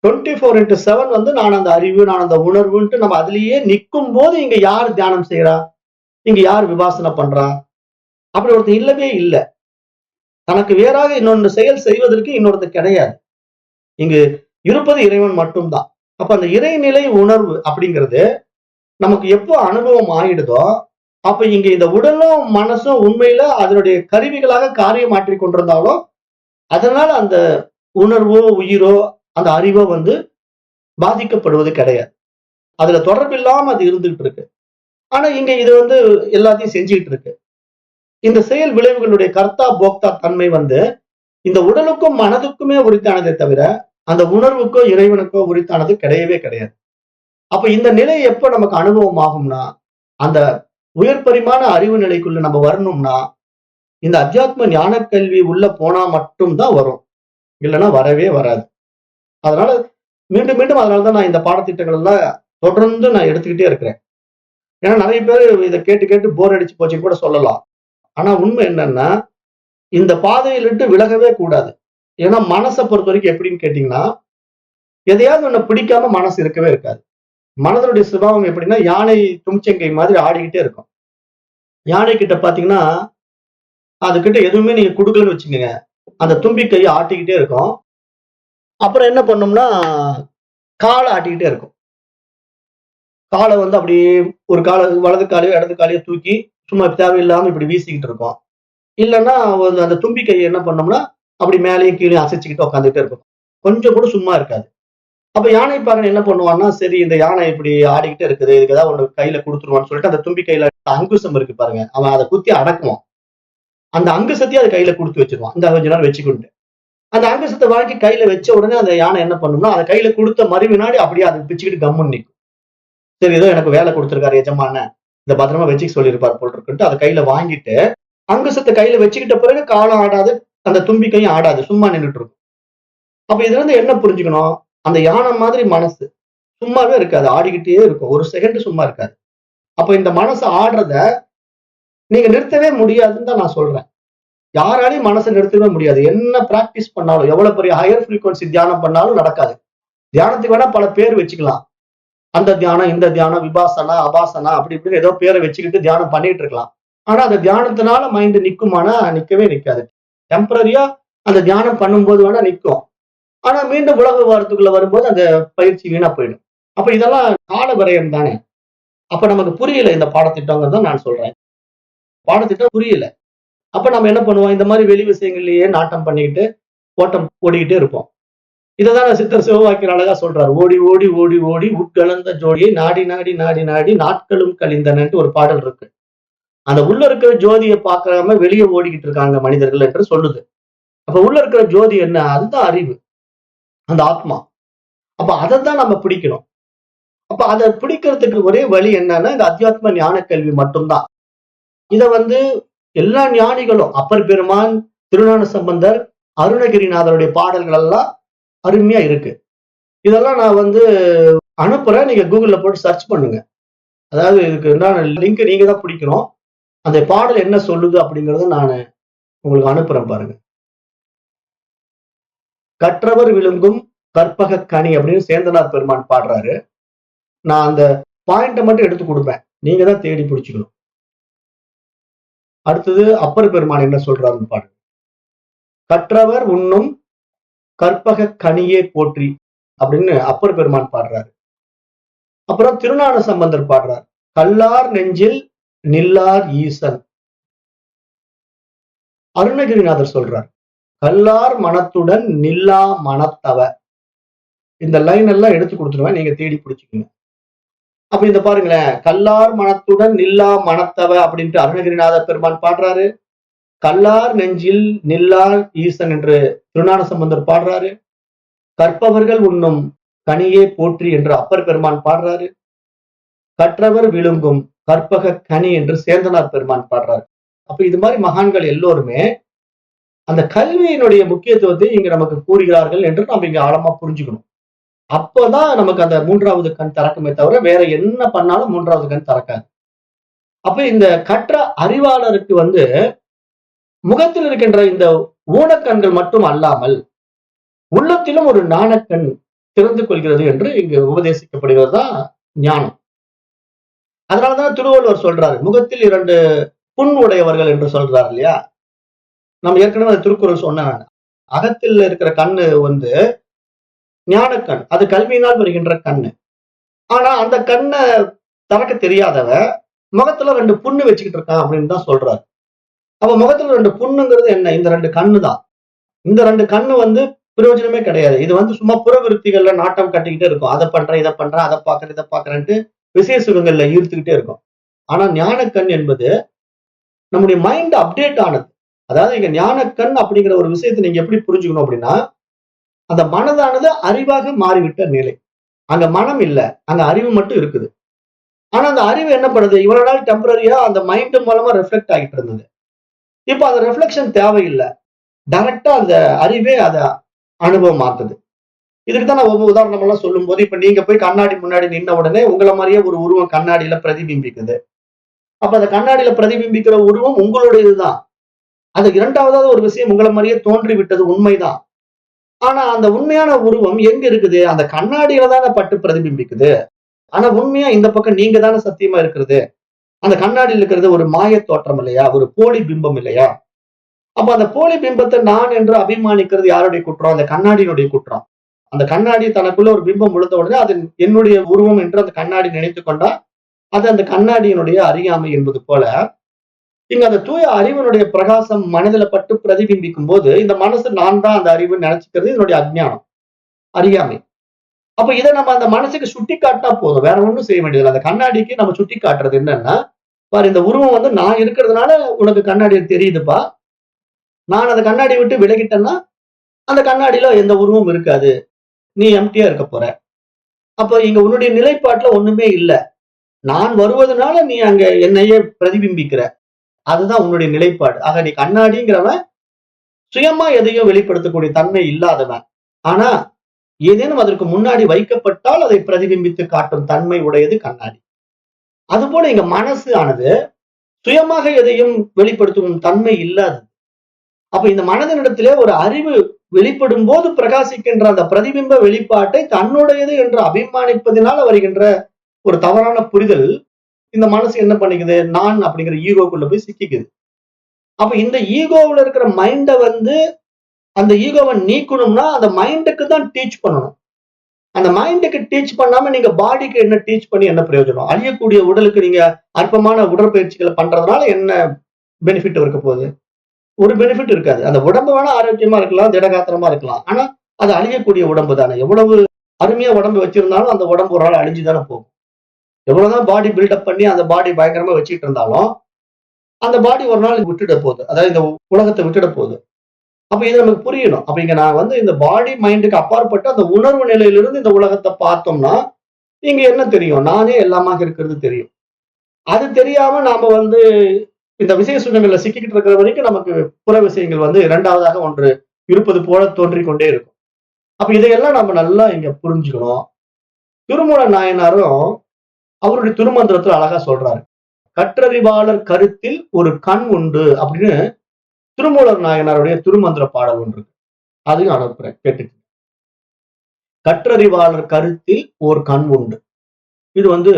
24x7 நான் அந்த அறிவு, நான் அந்த உணர்வுன்ட்டு நம்ம அதுலயே நிற்கும் போது இங்க யார் தியானம் செய்யறா? இங்க யார் விபாசனை பண்றா? அப்படி ஒருத்தர் இல்லவே இல்லை. தனக்கு வேறாக இன்னொன்று செயல் செய்வதற்கு இன்னொருத்தர் கிடையாது. இங்கு இருப்பது இறைவன் மட்டும்தான். அப்ப அந்த இறைநிலை உணர்வு அப்படிங்கிறது நமக்கு எப்போ அனுபவம் ஆயிடுதோ அப்ப இங்க இந்த உடலும் மனசும் உண்மையில அதனுடைய கருவிகளாக காரியம் மாற்றி கொண்டிருந்தாலும் அதனால அந்த உணர்வோ உயிரோ அந்த அறிவோ பாதிக்கப்படுவது கிடையாது. அதுல தொடர்பில்லாம அது இருந்துகிட்டு இருக்கு. ஆனா இங்க இது எல்லாத்தையும் செஞ்சுக்கிட்டு இருக்கு. இந்த செயல் விளைவுகளுடைய கர்த்தா போக்தா தன்மை இந்த உடலுக்கும் மனதுக்குமே உரித்தானதை தவிர அந்த உணர்வுக்கோ இறைவனுக்கோ உரித்தானது கிடையவே கிடையாது. அப்ப இந்த நிலை எப்ப நமக்கு அனுபவம் ஆகும்னா, அந்த உயர் பரிமாண அறிவு நிலைக்குள்ள நம்ம வரணும்னா, இந்த அத்தியாத்ம ஞான கல்வி உள்ள போனா மட்டும் தான் வரும். இல்லைன்னா வரவே வராது. அதனால மீண்டும் மீண்டும் அதனாலதான் நான் இந்த பாடத்திட்டங்கள் எல்லாம் தொடர்ந்து நான் எடுத்துக்கிட்டே இருக்கிறேன். ஏன்னா நிறைய பேர் இதை கேட்டு கேட்டு போர் அடிச்சு போச்சுன்னு கூட சொல்லலாம். ஆனா உண்மை என்னன்னா, இந்த பாதையிலிட்டு விலகவே கூடாது. ஏன்னா மனசை பொறுத்த வரைக்கும் எப்படின்னு கேட்டீங்கன்னா, எதையாவது ஒண்ணு பிடிக்காம மனசு இருக்கவே இருக்காது. மனதனுடைய சுபாவம் எப்படின்னா, யானை தும்சங்கை மாதிரி ஆடிக்கிட்டே இருக்கும். யானை கிட்ட பாத்தீங்கன்னா, அதுகிட்ட எதுவுமே நீங்க குடுக்கலன்னு வச்சுக்கோங்க, அந்த தும்பி கையை ஆட்டிக்கிட்டே இருக்கும். அப்புறம் என்ன பண்ணும்னா, காலை ஆட்டிக்கிட்டே இருக்கும். காலை வந்து அப்படியே ஒரு காலை வலது காலையோ இடது காலையோ தூக்கி சும்மா தேவையில்லாம இப்படி வீசிக்கிட்டு இருக்கும். இல்லைன்னா அந்த தும்பி கையை என்ன பண்ணோம்னா அப்படி மேலேயும் கீழே அசைச்சுக்கிட்டு உட்காந்துட்டே இருக்கும். கொஞ்சம் கூட சும்மா இருக்காது. அப்ப யானை பாகன் என்ன பண்ணுவான்னா, சரி இந்த யானை இப்படி ஆடிக்கிட்டே இருக்குது, இதுக்கு ஏதாவது ஒண்ணு கையில கொடுத்துருவான்னு சொல்லிட்டு அந்த தும்பி கையில அங்குசம் இருக்கு பாருங்க, அவன் அதை குத்தி அடக்குவான். அந்த அங்குசத்தையும் அது கையில கொடுத்து வச்சிருவான். இந்த கொஞ்ச நேரம் வச்சுக்கிட்டு அந்த அங்குசத்தை வாங்கி கையில வச்ச உடனே அந்த யானை என்ன பண்ணும்னா, அதை கையில கொடுத்த மறு வினாடி அப்படியே அதை பிச்சுக்கிட்டு கம்முன்னு நிற்கும். சரி ஏதோ எனக்கு வேலை கொடுத்திருக்காரு எஜமான, இந்த பத்திரமா வச்சுக்க சொல்லியிருப்பார் போல் இருக்குன்ட்டு அதை கையில வாங்கிட்டு அங்குசத்தை கையில வச்சுக்கிட்ட பிறகு காலம் ஆடாது, அந்த தும்பி கையும் ஆடாது, சும்மா நின்றுட்டு இருக்கும். அப்ப இதுல இருந்து என்ன புரிஞ்சுக்கணும், அந்த யானை மாதிரி மனசு சும்மாவே இருக்காது, ஆடிக்கிட்டே இருக்கும். ஒரு செகண்ட் சும்மா இருக்காது. அப்ப இந்த மனசு ஆடுறத நீங்க நிறுத்தவே முடியாதுன்னு தான் நான் சொல்றேன். யாராலையும் மனசை நிறுத்தவே முடியாது. என்ன பிராக்டிஸ் பண்ணாலும், எவ்வளவு பெரிய ஹையர் ஃப்ரீக்வன்சி தியானம் பண்ணாலும் நடக்காது. தியானத்துக்கு வேணா பல பேர் வச்சுக்கலாம். அந்த தியானம், இந்த தியானம், விபாசனா, அபாசனா அப்படி இப்படின்னு ஏதோ பேரை வச்சுக்கிட்டு தியானம் பண்ணிட்டு இருக்கலாம். ஆனா அந்த தியானத்தினால மைண்ட் நிக்குமானா நிக்கவே நிக்காது. டெம்பரரியா அந்த தியானம் பண்ணும்போது வேணா நிக்கும். ஆனா மீண்டும் உலக விவகாரத்துக்குள்ள வரும்போது அந்த பயிற்சி வீணா போயிடும். அப்ப இதெல்லாம் கால விரயம் தானே. அப்ப நமக்கு புரியல இந்த பாடத்திட்டங்கிறத நான் சொல்றேன். பாடத்திட்டம் புரியல. அப்ப நம்ம என்ன பண்ணுவோம், இந்த மாதிரி வெளி விஷயங்கள்லயே நாட்டம் பண்ணிக்கிட்டு ஓட்டம் ஓடிக்கிட்டே இருப்போம். இததான் சித்தர் சிவவாக்கியர் அழகா சொல்றாரு. ஓடி ஓடி ஓடி ஓடி உட்கலந்த ஜோடியை நாடி நாடி நாடி நாடி நாட்களும் கழிந்தனன்ட்டு ஒரு பாடல் இருக்கு. அந்த உள்ள இருக்கிற ஜோதியை பார்க்காம வெளியே ஓடிக்கிட்டு இருக்காங்க மனிதர்கள் என்று சொல்லுது. அப்ப உள்ள இருக்கிற ஜோதி என்ன, அதுதான் அறிவு, அந்த ஆத்மா. அப்ப அதைத்தான் நம்ம பிடிக்கணும். அப்ப அதை பிடிக்கிறதுக்கு ஒரே வழி என்னன்னா, இந்த அத்தியாத்ம ஞான கல்வி மட்டும்தான். இத வந்து எல்லா ஞானிகளும், அப்பர் பெருமான், திருஞான சம்பந்தர், அருணகிரிநாதருடைய பாடல்கள் எல்லாம் அருமையா இருக்கு. இதெல்லாம் நான் வந்து அனுப்புறேன், நீங்க கூகுள்ல போட்டு சர்ச் பண்ணுங்க. அதாவது இதுக்கு என்ன லிங்க் நீங்க தான் பிடிக்கணும். அந்த பாடல் என்ன சொல்லுது அப்படிங்கறத நான் உங்களுக்கு அனுப்புறேன் பாருங்க. கற்றவர் விழுங்கும் கற்பக கனி அப்படின்னு சேந்தனார் பெருமான் பாடுறாரு. நான் அந்த பாயிண்ட மட்டும் எடுத்து கொடுப்பேன், நீங்க தான் தேடி பிடிச்சுக்கணும். அடுத்தது அப்பர் பெருமான் என்ன சொல்றாருன்னு பாருங்க. கற்றவர் உண்ணும் கற்பக கனியே போற்றி அப்படின்னு அப்பர் பெருமான் பாடுறாரு. அப்புறம் திருஞான சம்பந்தர் பாடுறார், கல்லார் நெஞ்சில் நில்லார் ஈசன். அருணகிரிநாதர் சொல்றார், கல்லார் மனத்துடன் நில்லா மனத்தவ. இந்த லைன் எல்லாம் எடுத்து கொடுத்துருவேன், நீங்க தேடி பிடிச்சுக்கீங்க. அப்ப இந்த பாருங்களேன், கல்லார் மனத்துடன் நில்லா மனத்தவ அப்படின்ட்டு அருணகிரிநாத பெருமான் பாடுறாரு. கல்லார் நெஞ்சில் நில்லார் ஈசன் என்று திருஞான சம்பந்தர் பாடுறாரு. கற்பவர்கள் உண்ணும் கனியே போற்றி என்று அப்பர் பெருமான் பாடுறாரு. கற்றவர் விழுங்கும் கற்பக கனி என்று சேந்தனார் பெருமான் பாடுறாரு. அப்ப இது மாதிரி மகான்கள் எல்லோருமே அந்த கல்வியினுடைய முக்கியத்துவத்தை இங்க நமக்கு கூறுகிறார்கள் என்று நம்ம இங்க ஆழமா புரிஞ்சுக்கணும். அப்பதான் நமக்கு அந்த மூன்றாவது கண் திறக்குமே தவிர வேற என்ன பண்ணாலும் மூன்றாவது கண் திறக்காது. அப்ப இந்த கற்ற அறிவாளருக்கு வந்து முகத்தில் இருக்கின்ற இந்த ஊனக்கண்கள் மட்டும் அல்லாமல் உள்ளத்திலும் ஒரு ஞானக்கண் திறந்து கொள்கிறது என்று இங்கு உபதேசிக்கப்படுகிறது தான் ஞானம். அதனாலதான் திருவள்ளுவர் சொல்றாரு, முகத்தில் 2 புண் உடையவர்கள் என்று சொல்றாரு இல்லையா. நம்ம ஏற்கனவே திருக்குறள் சொன்ன, அகத்தில் இருக்கிற கண்ணு வந்து ஞானக்கண், அது கல்வியினால் வருகின்ற கண்ணு. ஆனா அந்த கண்ணை திறக்க தெரியாதவ முகத்துல 2 புண்ணு வச்சுக்கிட்டு இருக்கான் அப்படின்னு தான் சொல்றாரு. அப்ப முகத்துல 2 புண்ணுங்கிறது என்ன, இந்த 2 கண்ணு தான். இந்த 2 கண்ணு வந்து பிரயோஜனமே கிடையாது. இது வந்து சும்மா புறவிருத்திகள்ல நாட்டம் கட்டிக்கிட்டே இருக்கும். அதை பண்றேன், இதை பண்றேன், அதை பாக்குறேன், இதை பாக்குறேன்ட்டு விசேஷ சுகங்கள்ல ஈர்த்துக்கிட்டே இருக்கும். ஆனா ஞானக்கண் என்பது நம்முடைய மைண்ட் அப்டேட் ஆனது. அதாவது இங்க ஞானக்கண் அப்படிங்கிற ஒரு விஷயத்தை நீங்க எப்படி புரிஞ்சுக்கணும் அப்படின்னா, அந்த மனதானது அறிவாக மாறிவிட்ட நிலை. அங்க மனம் இல்ல, அங்க அறிவு மட்டும் இருக்குது. ஆனா அந்த அறிவு என்ன பண்ணுது, இவ்வளவு நாள் டெம்பரரியா அந்த மைண்ட் மூலமா ரிஃப்ளெக்ட் ஆகிட்டு இருந்தது. இப்ப அந்த ரிஃப்ளெக்ஷன் தேவையில்லை. டைரக்டா அந்த அறிவே அத அனுபவம் ஆக்குது. இதுக்கு தான் நான் ஒவ்வொரு உதாரணம் எல்லாம் சொல்லும் போது, இப்ப நீங்க போய் கண்ணாடி முன்னாடி நின்ன உடனே உங்களை மாதிரியே ஒரு உருவம் கண்ணாடியில பிரதிபிம்பிக்குது. அப்ப அந்த கண்ணாடியில பிரதிபிம்பிக்கிற உருவம் உங்களுடையதுதான். அது இரண்டாவதாவது ஒரு விஷயம் உங்களை மாதிரியே தோன்றி விட்டது உண்மைதான். ஆனா அந்த உண்மையான உருவம் எங்க இருக்குது? அந்த கண்ணாடியில தானே பட்டு பிரதிபிம்பிக்குது. ஆனா உண்மையா இந்த பக்கம் நீங்க தானே சத்தியமா இருக்கிறது. அந்த கண்ணாடியில் இருக்கிறது ஒரு மாய தோற்றம் இல்லையா? ஒரு போலி பிம்பம் இல்லையா? அப்ப அந்த போலி பிம்பத்தை நான் என்று அபிமானிக்கிறது யாருடைய குற்றம்? அந்த கண்ணாடியினுடைய குற்றம். அந்த கண்ணாடி தனக்குள்ள ஒரு பிம்பம் விழுந்த உடனே அது என்னுடைய உருவம் என்று அந்த கண்ணாடி நினைத்துக் கொண்டா அது அந்த கண்ணாடியினுடைய அறியாமை என்பது போல இங்க அந்த தூய அறிவினுடைய பிரகாசம் மனதில பட்டு பிரதிபிம்பிக்கும் போது இந்த மனசு நான் தான் அந்த அறிவு நினைச்சுக்கிறது என்னுடைய அஜ்ஞானம், அறியாமை. அப்ப இதை நம்ம அந்த மனசுக்கு சுட்டி காட்டினா போதும், வேற ஒண்ணும் செய்ய வேண்டியதில்லை. அந்த கண்ணாடிக்கு நம்ம சுட்டி காட்டுறது என்னன்னா, பாரு இந்த உருவம் வந்து நான் இருக்கிறதுனால உனக்கு கண்ணாடி தெரியுதுப்பா. நான் அந்த கண்ணாடி விட்டு விலகிட்டேன்னா அந்த கண்ணாடியில எந்த உருவமும் இருக்காது, நீ எம்டியா இருக்க போற. அப்ப இங்க உன்னுடைய நிலைப்பாட்டுல ஒண்ணுமே இல்ல. நான் வருவதனால நீ அங்க என்னையே பிரதிபிம்பிக்கிற. அதுதான் உன்னுடைய நிலைப்பாடு. ஆக நீ கண்ணாடிங்கிறவன் சுயமா எதையும் வெளிப்படுத்தக்கூடிய தன்மை இல்லாதவன். ஆனா ஏதேனும் அதற்கு முன்னாடி வைக்கப்பட்டால் அதை பிரதிபிம்பித்து காட்டும் தன்மை உடையது கண்ணாடி. அதுபோல இங்க மனசு ஆனது சுயமாக எதையும் வெளிப்படுத்தும் தன்மை இல்லாதது. அப்ப இந்த மனதினிடத்திலே ஒரு அறிவு வெளிப்படும் போது பிரகாசிக்கின்ற அந்த பிரதிபிம்ப வெளிப்பாட்டை தன்னுடையது என்று அபிமானிப்பதினால வருகின்ற ஒரு தவறான புரிதல் இந்த மனசு என்ன பண்ணிக்குது, நான் அப்படிங்கிற ஈகோக்குள்ள போய் சிக்கிக்குது. அப்ப இந்த ஈகோவுல இருக்கிற மைண்ட வந்து அந்த ஈகோவை நீக்கணும்னா அந்த மைண்டுக்கு தான் டீச் பண்ணணும். அந்த மைண்டுக்கு டீச் பண்ணாம நீங்க பாடிக்கு என்ன டீச் பண்ணி என்ன பிரயோஜனம்? அழியக்கூடிய உடலுக்கு நீங்க அற்பமான உடற்பயிற்சிகளை பண்றதுனால என்ன பெனிஃபிட் இருக்க போகுது? ஒரு பெனிஃபிட் இருக்காது. அந்த உடம்பு வேணா ஆரோக்கியமா இருக்கலாம், திடகாத்திரமா இருக்கலாம். ஆனா அது அழியக்கூடிய உடம்பு தானே. எவ்வளவு அருமையா உடம்பு வச்சிருந்தாலும் அந்த உடம்பு ஒரு நாள் அழிஞ்சுதானே போகும். எவ்வளவுதான் பாடி பில்டப் பண்ணி அந்த பாடி பயங்கரமா வச்சுட்டு இருந்தாலும் அந்த பாடி ஒரு நாள் விட்டுட போகுது. அதாவது இந்த உலகத்தை விட்டுட போகுது. அப்ப இது நமக்கு புரியணும். அப்ப இங்க நான் வந்து இந்த பாடி மைண்டுக்கு அப்பாற்பட்டு அந்த உணர்வு நிலையிலிருந்து இந்த உலகத்தை பார்த்தோம்னா இங்க என்ன தெரியும்? நானே எல்லாமாக இருக்கிறது தெரியும். அது தெரியாம நாம வந்து இந்த விசய சுகங்கள்ல சிக்கிக்கிட்டு இருக்கிற வரைக்கும் நமக்கு புற விஷயங்கள் வந்து இரண்டாவதாக ஒன்று இருப்பது போல தோன்றிக் கொண்டே இருக்கும். அப்ப இதையெல்லாம் நம்ம நல்லா இங்க புரிஞ்சுக்கணும். திருமூல நாயனாரும் அவருடைய திருமந்திரத்துல அழகா சொல்றாரு. கற்றறிவாளர் கருத்தில் ஒரு கண் உண்டு அப்படின்னு திருமூலர் நாயனாருடைய திருமந்திர பாடல் ஒன்று இருக்கு. அதையும் அனுப்புறேன், கேட்டுக்கு. கற்றறிவாளர் கருத்தில் ஒரு கண் உண்டு. இது வந்து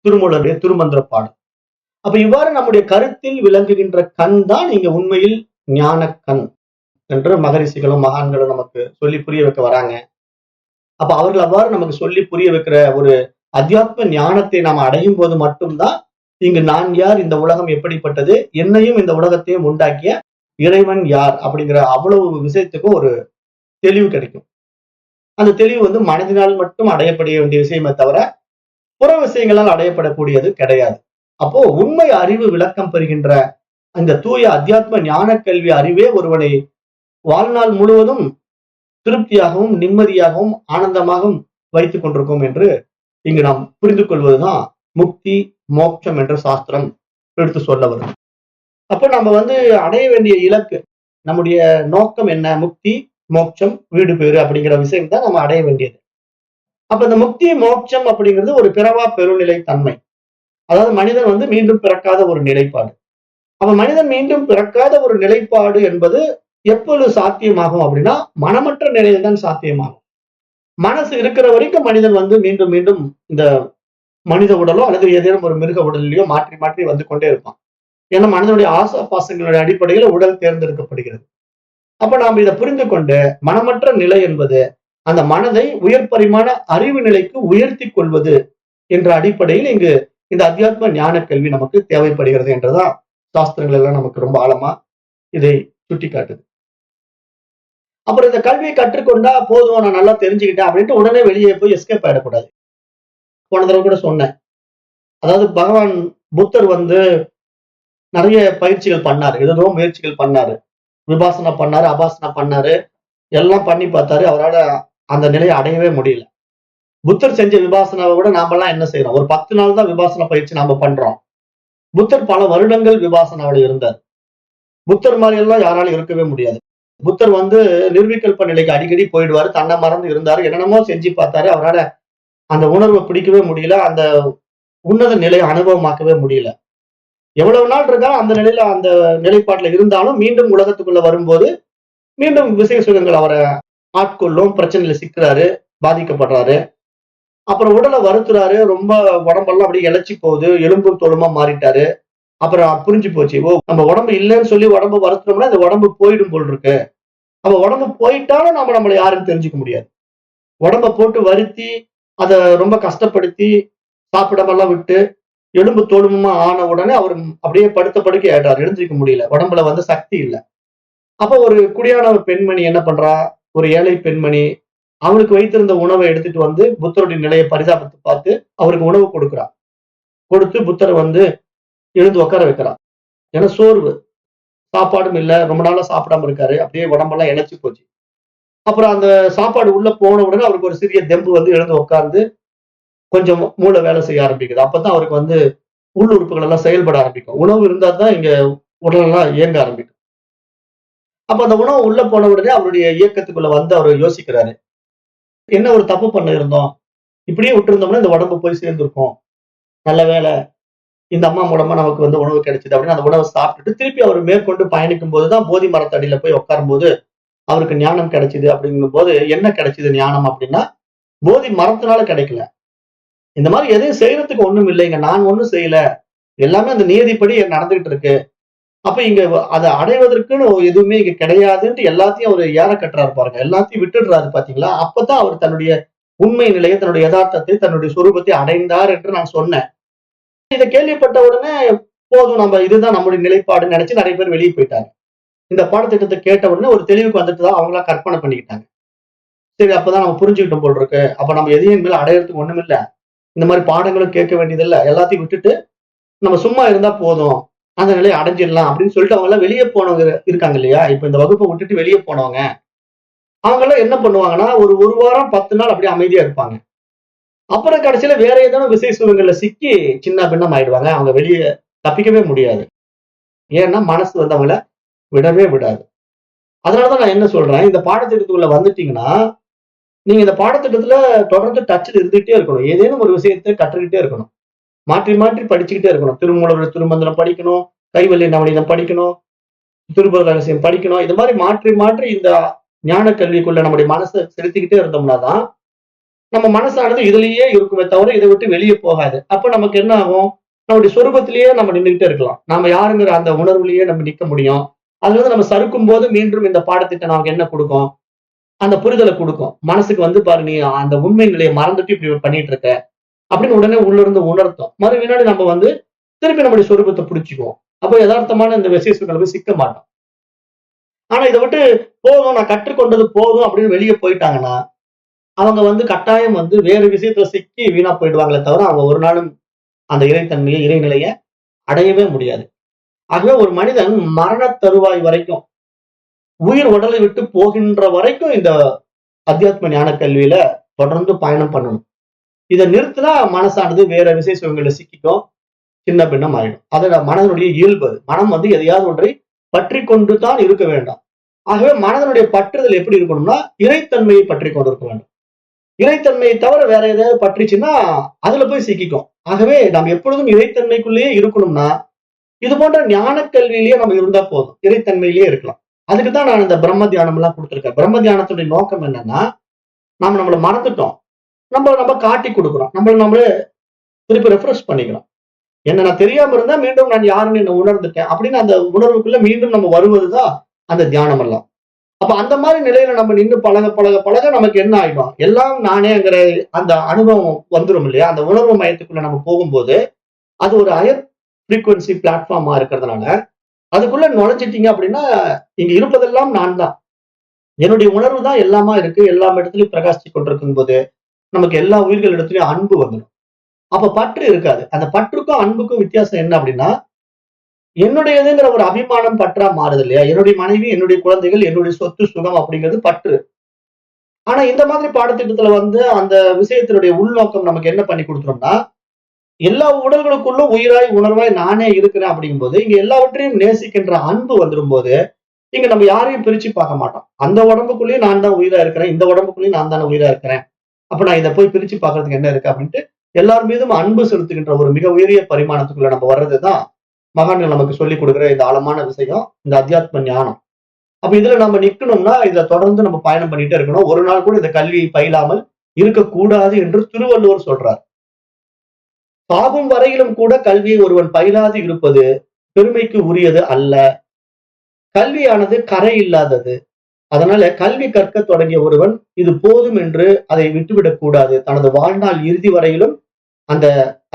திருமூலருடைய திருமந்திர பாடல். அப்ப இவ்வாறு நம்முடைய கருத்தில் விளங்குகின்ற கண் தான் இங்க உண்மையில் ஞான கண் என்று மகரிஷிகளும் மகான்களும் நமக்கு சொல்லி புரிய வைக்க வராங்க. அப்ப அவர்கள் அவ்வாறு நமக்கு சொல்லி புரிய வைக்கிற ஒரு அத்தியாத்ம ஞானத்தை நாம் அடையும் போது மட்டும்தான் இங்கு நான் யார், இந்த உலகம் எப்படிப்பட்டது, என்னையும் இந்த உலகத்தையும் உண்டாக்கிய இறைவன் யார் அப்படிங்கிற அவ்வளவு விஷயத்துக்கும் ஒரு தெளிவு கிடைக்கும். அந்த தெளிவு வந்து மனதினால் மட்டும் அடையப்பட வேண்டிய விஷயமே தவிர புற விஷயங்களால் அடையப்படக்கூடியது கிடையாது. அப்போ உண்மை அறிவு விளக்கம் பெறுகின்ற அந்த தூய அத்தியாத்ம ஞான கல்வி அறிவே ஒருவனை வாழ்நாள் முழுவதும் திருப்தியாகவும் நிம்மதியாகவும் ஆனந்தமாகவும் வைத்துக் கொண்டிருக்கும் என்று இங்கு நாம் புரிந்து கொள்வதுதான் முக்தி மோட்சம் என்ற சாஸ்திரம் எடுத்து சொல்ல வரும். அப்போ நம்ம வந்து அடைய வேண்டிய இலக்கு, நம்முடைய நோக்கம் என்ன? முக்தி மோட்சம் வீடு பேறு அப்படிங்கிற விஷயம் தான் நம்ம அடைய வேண்டியது. அப்ப இந்த முக்தி மோட்சம் அப்படிங்கிறது ஒரு பிறவா பெருநிலை தன்மை. அதாவது மனிதன் வந்து மீண்டும் பிறக்காத ஒரு நிலைப்பாடு. அப்ப மனிதன் மீண்டும் பிறக்காத ஒரு நிலைப்பாடு என்பது எப்பொழுது சாத்தியமாகும் அப்படின்னா மனமற்ற நிலையில் தான் சாத்தியமாகும். மனசு இருக்கிற வரைக்கும் மனிதன் வந்து மீண்டும் மீண்டும் இந்த மனித உடலோ அல்லது ஏதேனும் ஒரு மிருக உடலிலேயோ மாற்றி மாற்றி வந்து கொண்டே இருப்பான். ஏன்னா மனிதனுடைய ஆசா பாசங்களுடைய அடிப்படையில் உடல் தேர்ந்தெடுக்கப்படுகிறது. அப்ப நாம் இதை புரிந்து கொண்டு மனமற்ற நிலை என்பது அந்த மனதை உயர் பரிமாண அறிவு நிலைக்கு உயர்த்தி கொள்வது என்ற அடிப்படையில் இங்கு இந்த அத்தியாத்ம ஞான கல்வி நமக்கு தேவைப்படுகிறது என்றுதான் சாஸ்திரங்கள் எல்லாம் நமக்கு ரொம்ப ஆழமா இதை சுட்டி காட்டுது. அப்புறம் இந்த கல்வியை கற்றுக்கொண்டா போதும், நான் நல்லா தெரிஞ்சுக்கிட்டேன் அப்படின்ட்டு உடனே வெளியே போய் எஸ்கேப் ஆயிடக்கூடாது. போன தடவை கூட சொன்னேன். அதாவது பகவான் புத்தர் வந்து நிறைய பயிற்சிகள் பண்ணாரு, ஏதோ முயற்சிகள் பண்ணாரு, விபாசனா பண்ணாரு, அபாசனா பண்ணாரு, எல்லாம் பண்ணி பார்த்தாரு. அவரால அந்த நிலையை அடையவே முடியல. புத்தர் செஞ்ச விபாசனாவை விட நாமெல்லாம் என்ன செய்றோம்? ஒரு 10 நாள் தான் விபாசனா பயிற்சி நாம பண்றோம். புத்தர் பல வருடங்கள் விபாசனாவோட இருந்தார். புத்தர் மாரி எல்லாம் யாராலும் இருக்கவே முடியாது. புத்தர் வந்து நிர்விகல்ப நிலைக்கு அடிக்கடி போயிடுவாரு. தன்னை மறந்து இருந்தாரு. என்னென்னமோ செஞ்சு பார்த்தாரு. அவரால அந்த உணர்வ பிடிக்கவே முடியல. அந்த உன்னத நிலையை அனுபவமாக்கவே முடியல. எவ்வளவு நாள் இருந்தாலும் அந்த நிலையில அந்த நிலைப்பாட்டுல இருந்தாலும் மீண்டும் உலகத்துக்குள்ள வரும்போது, மீண்டும் விசய சுகங்கள் அவர ஆட்கொள்ளும். பிரச்சனையில சிக்குறாரு, பாதிக்கப்படுறாரு. அப்புறம் உடல வருத்துறாரு. ரொம்ப உடம்பெல்லாம் அப்படியே இளைச்சு போகுது. எலும்பும் தோலுமா மாறிட்டாரு. அப்புறம் புரிஞ்சு போச்சு. ஓ! நம்ம உடம்பு இல்லன்னு சொல்லி உடம்ப வருத்துனோம்னா, இந்த உடம்பு போயிடும் போல் இருக்கு. அப்ப உடம்பு போயிட்டாலும் நம்ம நம்மள யாருன்னு தெரிஞ்சுக்க முடியாது. உடம்ப போட்டு வருத்தி, அத ரொம்ப கஷ்டப்படுத்தி, சாப்பிடாமல்லாம் விட்டு, எலும்பு தோலுமா ஆன உடனே அவரு அப்படியே படுத்த படுக்கை ஆயிட்டாரு. எழுந்திருக்க முடியல. உடம்புல வந்து சக்தி இல்ல. அப்ப ஒரு குடியான ஒரு பெண்மணி என்ன பண்றா? ஒரு ஏழை பெண்மணி, அவளுக்கு வைத்திருந்த உணவ எடுத்துட்டு வந்து புத்தருடைய நிலைய பரிதாபத்த பார்த்து, அவருக்கு உணவு கொடுக்கிறா. கொடுத்து புத்தர வந்து எழுந்து உட்கார வைக்கிறா. ஏன்னா சோர்வு. சாப்பாடும் இல்ல. ரொம்ப நாளா சாப்பிடாம இருக்காரு. அப்படியே உடம்பெல்லாம் இளைச்சு போச்சு. அப்புறம் அந்த சாப்பாடு உள்ள போன உடனே அவருக்கு ஒரு சிறிய தெம்பு வந்து எழுந்து உட்கார்ந்து, கொஞ்சம் மூளை வேலை செய்ய ஆரம்பிக்குது. அப்பதான் அவருக்கு வந்து உள் உறுப்புகள் எல்லாம் செயல்பட ஆரம்பிக்கும். உணவு இருந்தா தான் இங்க உடலெல்லாம் இயங்க ஆரம்பிக்கும். அப்ப அந்த உணவு உள்ள போன உடனே அவருடைய இயக்கத்துக்குள்ள வந்து அவரு யோசிக்கிறாரு. என்ன ஒரு தப்பு பண்ண இருந்தோம். இப்படியே விட்டிருந்தோம்னா இந்த உடம்பு போய் சேர்ந்திருக்கும். நல்ல வேளை இந்த அம்மா மூலமா நமக்கு வந்து உணவு கிடைச்சது அப்படின்னு அந்த உணவை சாப்பிட்டுட்டு திருப்பி அவர் மேற்கொண்டு பயணிக்கும் போதுதான் போதி மரத்தடியில போய் உட்காரும்போது அவருக்கு ஞானம் கிடைச்சது அப்படிங்கும்போது என்ன கிடைச்சது ஞானம் அப்படின்னா போதி மரத்தினால கிடைக்கல. இந்த மாதிரி எதையும் செய்யறதுக்கு ஒண்ணும் இல்லைங்க. நான் ஒண்ணும் செய்யல. எல்லாமே அந்த நியதிப்படி நடந்துகிட்டு இருக்கு. அப்ப இங்க அதை அடைவதற்குன்னு எதுவுமே இங்க கிடையாதுன்ட்டு எல்லாத்தையும் அவர் ஏற கட்டுறாரு பாருங்க. எல்லாத்தையும் விட்டுடுறாரு பாத்தீங்களா? அப்பதான் அவர் தன்னுடைய உண்மை நிலையை, தன்னுடைய யதார்த்தத்தை, தன்னுடைய சொரூபத்தை அடைந்தார் என்று நான் சொன்னேன். இதை கேள்விப்பட்ட உடனே போதும் நம்ம இதுதான் நம்முடைய நிலைப்பாடுன்னு நினைச்சு நிறைய பேர் வெளியே போயிட்டாங்க. இந்த பாடத்திட்டத்தை கேட்ட உடனே ஒரு தெளிவுக்கு வந்துட்டு தான் அவங்களா கற்பனை பண்ணிக்கிட்டாங்க. சரி அப்பதான் நம்ம புரிஞ்சுக்கிட்டோம் போல் இருக்கு. அப்ப நம்ம எதையும் மேல அடையறதுக்கு ஒண்ணும் இல்ல. இந்த மாதிரி பாடங்களும் கேட்க வேண்டியது இல்ல. எல்லாத்தையும் விட்டுட்டு நம்ம சும்மா இருந்தா போதும். அந்த நிலையை அடைஞ்சிடலாம் அப்படின்னு சொல்லிட்டு அவங்க எல்லாம் வெளியே போனவங்க இருக்காங்க இல்லையா? இப்ப இந்த வகுப்பை விட்டுட்டு வெளியே போனவங்க. அவங்க எல்லாம் என்ன பண்ணுவாங்கன்னா, ஒரு வாரம் 10 நாள் அப்படியே அமைதியா இருப்பாங்க. அப்புறம் கடைசியில வேற ஏதேனும் விசை சுகங்கள்ல சிக்கி சின்ன பின்னம் ஆயிடுவாங்க. அவங்க வெளிய தப்பிக்கவே முடியாது. ஏன்னா மனசு வந்து அவங்கள விடவே விடாது. அதனாலதான் நான் என்ன சொல்றேன், இந்த பாடத்திட்டத்துக்குள்ள வந்துட்டீங்கன்னா, நீங்க இந்த பாடத்திட்டத்துல தொடர்ந்து டச்ல இருந்துகிட்டே இருக்கணும். ஏதேனும் ஒரு விஷயத்த கற்றுக்கிட்டே இருக்கணும். மாற்றி மாற்றி படிச்சுக்கிட்டே இருக்கணும். திருமூலர் திருமந்திரம் படிக்கணும், கைவல்ய நவநீதம் படிக்கணும், திருக்குறள் ரகசியம் படிக்கணும். இது மாதிரி மாற்றி மாற்றி இந்த ஞான கல்விக்குள்ள நம்முடைய மனசை செலுத்திக்கிட்டே இருந்தோம்னா தான், நம்ம மனசானது இதுலயே இருக்குமே தவிர இதை விட்டு வெளியே போகாது. அப்ப நமக்கு என்ன ஆகும்? நம்முடைய சொரூபத்திலேயே நம்ம நின்னுகிட்டே இருக்கலாம். நாம யாருங்கிற அந்த உணர்வுலயே நம்ம நிக்க முடியும். அதுல இருந்து நம்ம சறுக்கும் போது மீண்டும் இந்த பாடத்திட்டம் நமக்கு என்ன கொடுக்கும்? அந்த புரிதலை கொடுக்கும். மனசுக்கு வந்து பாரு நீ அந்த உண்மை நிலையை மறந்துட்டு இப்படி பண்ணிட்டு இருக்க அப்படின்னு உடனே உள்ள இருந்து உணர்த்தும். மறு வினாடி நம்ம வந்து திருப்பி நம்முடைய சொரூபத்தை புடிச்சுக்குவோம். அப்ப யதார்த்தமான இந்த விசேஷங்களை போய் சிக்க மாட்டோம். ஆனா இதை விட்டு போதும் நான் கற்றுக்கொண்டது போதும் அப்படின்னு வெளியே போயிட்டாங்கன்னா அவங்க வந்து கட்டாயம் வந்து வேறு விஷயத்துல சிக்கி வீணா போயிடுவாங்களே தவிர அவங்க ஒரு நாளும் அந்த இறைத்தன்மையை இறைநிலையை அடையவே முடியாது. ஆகவே ஒரு மனிதன் மரண தருவாய் வரைக்கும் உயிர் உடலை விட்டு போகின்ற வரைக்கும் இந்த அத்தியாத்ம ஞான கல்வியில தொடர்ந்து பயணம் பண்ணணும். இதை நிறுத்தினா மனசானது வேற விசேஷங்கள்ல சிக்கிக்கும், சின்ன பின்னம் ஆயிடும். அதோட மனதனுடைய இயல்பு அது. மனம் வந்து எதையாவது ஒன்றை பற்றி கொண்டு தான் இருக்க வேண்டாம். ஆகவே மனதனுடைய பற்றுதல் எப்படி இருக்கணும்னா இறைத்தன்மையை பற்றி கொண்டு இருக்க வேண்டும். இறைத்தன்மையை தவிர வேற ஏதாவது பற்றிச்சுன்னா அதுல போய் சிக்கிக்கும். ஆகவே நாம் எப்பொழுதும் இறைத்தன்மைக்குள்ளேயே இருக்கணும்னா இது போன்ற ஞான கல்வியிலேயே நம்ம இருந்தா போதும். இறைத்தன்மையிலேயே இருக்கலாம். அதுக்குதான் நான் இந்த பிரம்ம தியானம் எல்லாம் கொடுத்திருக்கேன். பிரம்ம தியானத்துடைய நோக்கம் என்னன்னா, நாம நம்மள மறந்துட்டோம். நம்ம காட்டி கொடுக்கிறோம். நம்மளே திருப்பி ரெஃப்ரெஷ் பண்ணிக்கிறோம். என்ன நான் தெரியாம இருந்தா மீண்டும் நான் யாருன்னு என்ன உணர்ந்துட்டேன் அப்படின்னு அந்த உணர்வுக்குள்ள மீண்டும் நம்ம வருவதுதான் அந்த தியானம் எல்லாம். அப்ப அந்த மாதிரி நிலையில நம்ம நின்னு பழக பழக பழக நமக்கு என்ன ஆயிடும்? எல்லாம் நானேங்கிற அந்த அனுபவம் வந்துரும் இல்லையா? அந்த உணர்வு மையத்துக்குள்ள நம்ம போகும்போது, அது ஒரு ஹையர் ஃப்ரீக்வன்சி பிளாட்ஃபார்மா இருக்கிறதுனால, அதுக்குள்ள நுழைஞ்சிட்டீங்க அப்படின்னா, இங்க இருப்பதெல்லாம் நான் தான். என்னுடைய உணர்வு தான் எல்லாமா இருக்கு. எல்லா இடத்துலயும் பிரகாசிச்சு கொண்டிருக்கும் போது, நமக்கு எல்லா உயிர்கள் இடத்துலயும் அன்பு வந்துடும். அப்ப பற்று இருக்காது. அந்த பற்றுக்கும் அன்புக்கும் வித்தியாசம் என்ன அப்படின்னா, என்னுடையதுங்கிற ஒரு அபிமானம் பற்றா மாறுது இல்லையா? என்னுடைய மனைவி, என்னுடைய குழந்தைகள், என்னுடைய சொத்து, சுகம் அப்படிங்கிறது பற்று. ஆனா இந்த மாதிரி பாடத்திட்டத்துல வந்து அந்த விஷயத்தினுடைய உள்நோக்கம் நமக்கு என்ன பண்ணி குடுத்துரும்னா, எல்லா உடல்களுக்குள்ளும் உயிராய், உணர்வாய் நானே இருக்கிறேன் அப்படிங்கும்போது, இங்க எல்லாவற்றையும் நேசிக்கின்ற அன்பு வந்துரும்போது, இங்க நம்ம யாரையும் பிரிச்சு பார்க்க மாட்டோம். அந்த உடம்புக்குள்ளேயும் நான் தான் உயிரா இருக்கிறேன். இந்த உடம்புக்குள்ளேயும் நான் தானே உயிரா இருக்கிறேன். அப்ப நான் இத போய் பிரிச்சு பார்க்கிறதுக்கு என்ன இருக்கு அப்படின்ட்டு, எல்லார் மீதும் அன்பு செலுத்துகின்ற ஒரு மிக உயரிய பரிமாணத்துக்குள்ள நம்ம வர்றதுதான், மகான்கள் நமக்கு சொல்லிக் குடுக்கிற இந்த ஆழமான விஷயம், இந்த அத்தியாத்ம ஞானம். அப்ப இதுல நம்ம நிக்கணும்னா, இதுல தொடர்ந்து நம்ம பயணம் பண்ணிட்டே இருக்கணும். ஒரு நாள் கூட இந்த கல்வியை பயிலாமல் இருக்கக்கூடாது என்று திருவள்ளுவர் சொல்றார். சாகும் வரையிலும் கூட கல்வியை ஒருவன் பயிலாது இருப்பது பெருமைக்கு உரியது அல்ல. கல்வியானது கரை இல்லாதது. அதனால கல்வி கற்கத் தொடங்கிய ஒருவன் இது போதும் என்று அதை விட்டுவிடக் கூடாது. தனது வாழ்நாள் இறுதி வரையிலும் அந்த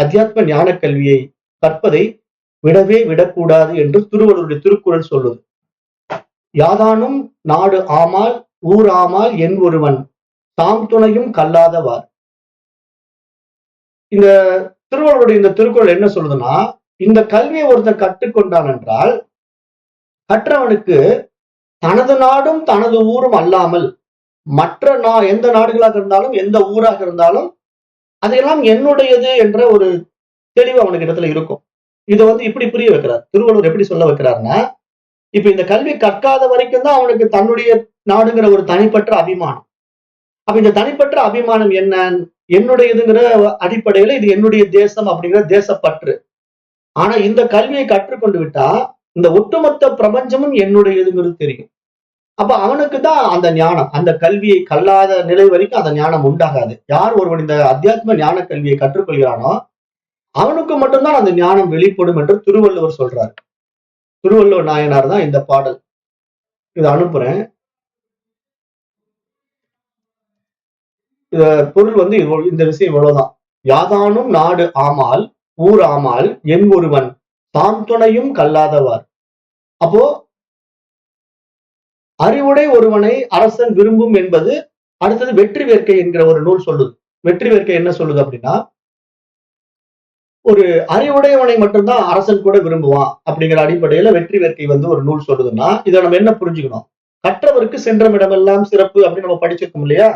அத்தியாத்ம ஞான கல்வியை கற்பதை விடவே விடக்கூடாது என்று திருவள்ளுவருடைய திருக்குறள் சொல்லுது. யாதானும் நாடு ஆமால் ஊர் ஆமால் என் ஒருவன் தாம் துணையும் கல்லாதவார். இந்த திருவள்ளுவருடைய இந்த திருக்குறள் என்ன சொல்லுதுன்னா, இந்த கல்வியை ஒருத்தன் கற்றுக்கொண்டான் என்றால், கற்றவனுக்கு தனது நாடும் தனது ஊரும் அல்லாமல் மற்ற எந்த நாடுகளாக இருந்தாலும் எந்த ஊராக இருந்தாலும் அதையெல்லாம் என்னுடையது என்ற ஒரு தெளிவு அவனுக்கு இடத்துல இருக்கும். இதை வந்து இப்படி புரிய வைக்கிறார். திருவள்ளுவர் எப்படி சொல்ல வைக்கிறார்னா, இப்ப இந்த கல்வி கற்காத வரைக்கும் தான் அவனுக்கு தன்னுடைய நாடுங்கிற ஒரு தனிப்பட்ட அபிமானம். அப்ப இந்த தனிப்பட்ட அபிமானம் என்ன? என்னுடையதுங்கிற அடிப்படையில இது என்னுடைய தேசம் அப்படிங்கிற தேசப்பற்று. ஆனா இந்த கல்வியை கற்றுக்கொண்டு விட்டா இந்த ஒட்டுமொத்த பிரபஞ்சமும் என்னுடையதுங்கிறது தெரியும். அப்ப அவனுக்கு தான் அந்த ஞானம், அந்த கல்வியை கல்லாத நிலை வரைக்கும் அந்த ஞானம் உண்டாகாது. யார் ஒருவன் இந்த அத்தியாத்ம ஞான கல்வியை கற்றுக்கொள்கிறானோ அவனுக்கு மட்டும்தான் அந்த ஞானம் வெளிப்படும் என்று திருவள்ளுவர் சொல்றார். திருவள்ளுவர் நாயனார் தான் இந்த பாடல். இதை அனுப்புறேன். பொருள் வந்து இந்த விஷயம் இவ்வளவுதான். யாதானும் நாடு ஆமால் ஊர் ஆமால் என் ஒருவன் தாம் துணையும் கல்லாதவார். அப்போ அறிவுடை ஒருவனை அரசன் விரும்பும் என்பது அடுத்தது வெற்றி வேர்க்கை என்கிற ஒரு நூல் சொல்லுது. வெற்றி வேர்க்கை என்ன சொல்லுது அப்படின்னா, ஒரு அறிவுடையவனை மட்டும்தான் அரசன் கூட விரும்புவான் அப்படிங்கிற அடிப்படையில வெற்றி வேர்க்கை வந்து ஒரு நூல் சொல்லுதுன்னா, இதை நம்ம என்ன புரிஞ்சுக்கணும்? கற்றவருக்கு சென்றமிடமெல்லாம் சிறப்பு அப்படின்னு நம்ம படிச்சிருக்கோம் இல்லையா?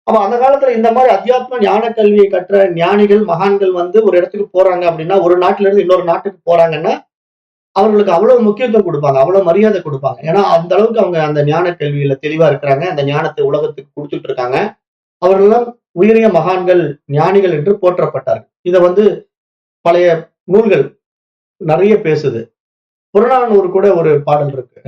அப்ப அந்த காலத்துல இந்த மாதிரி அத்தியாத்ம ஞான கல்வியை கற்ற ஞானிகள் மகான்கள் வந்து ஒரு இடத்துக்கு போறாங்க அப்படின்னா, ஒரு நாட்டுல இருந்து இன்னொரு நாட்டுக்கு போறாங்கன்னா அவர்களுக்கு அவ்வளவு முக்கியத்துவம் கொடுப்பாங்க, அவ்வளவு மரியாதை கொடுப்பாங்க. ஏன்னா அந்த அளவுக்கு அவங்க அந்த ஞான கல்வியில தெளிவா இருக்கிறாங்க, அந்த ஞானத்தை உலகத்துக்கு கொடுத்துட்டு இருக்காங்க. அவர்களெல்லாம் உயரிய மகான்கள், ஞானிகள் என்று போற்றப்பட்டார்கள். இத வந்து பழைய நூல்கள் நிறைய பேசுது. புறநானூறு கூட ஒரு பாடல் இருக்கு.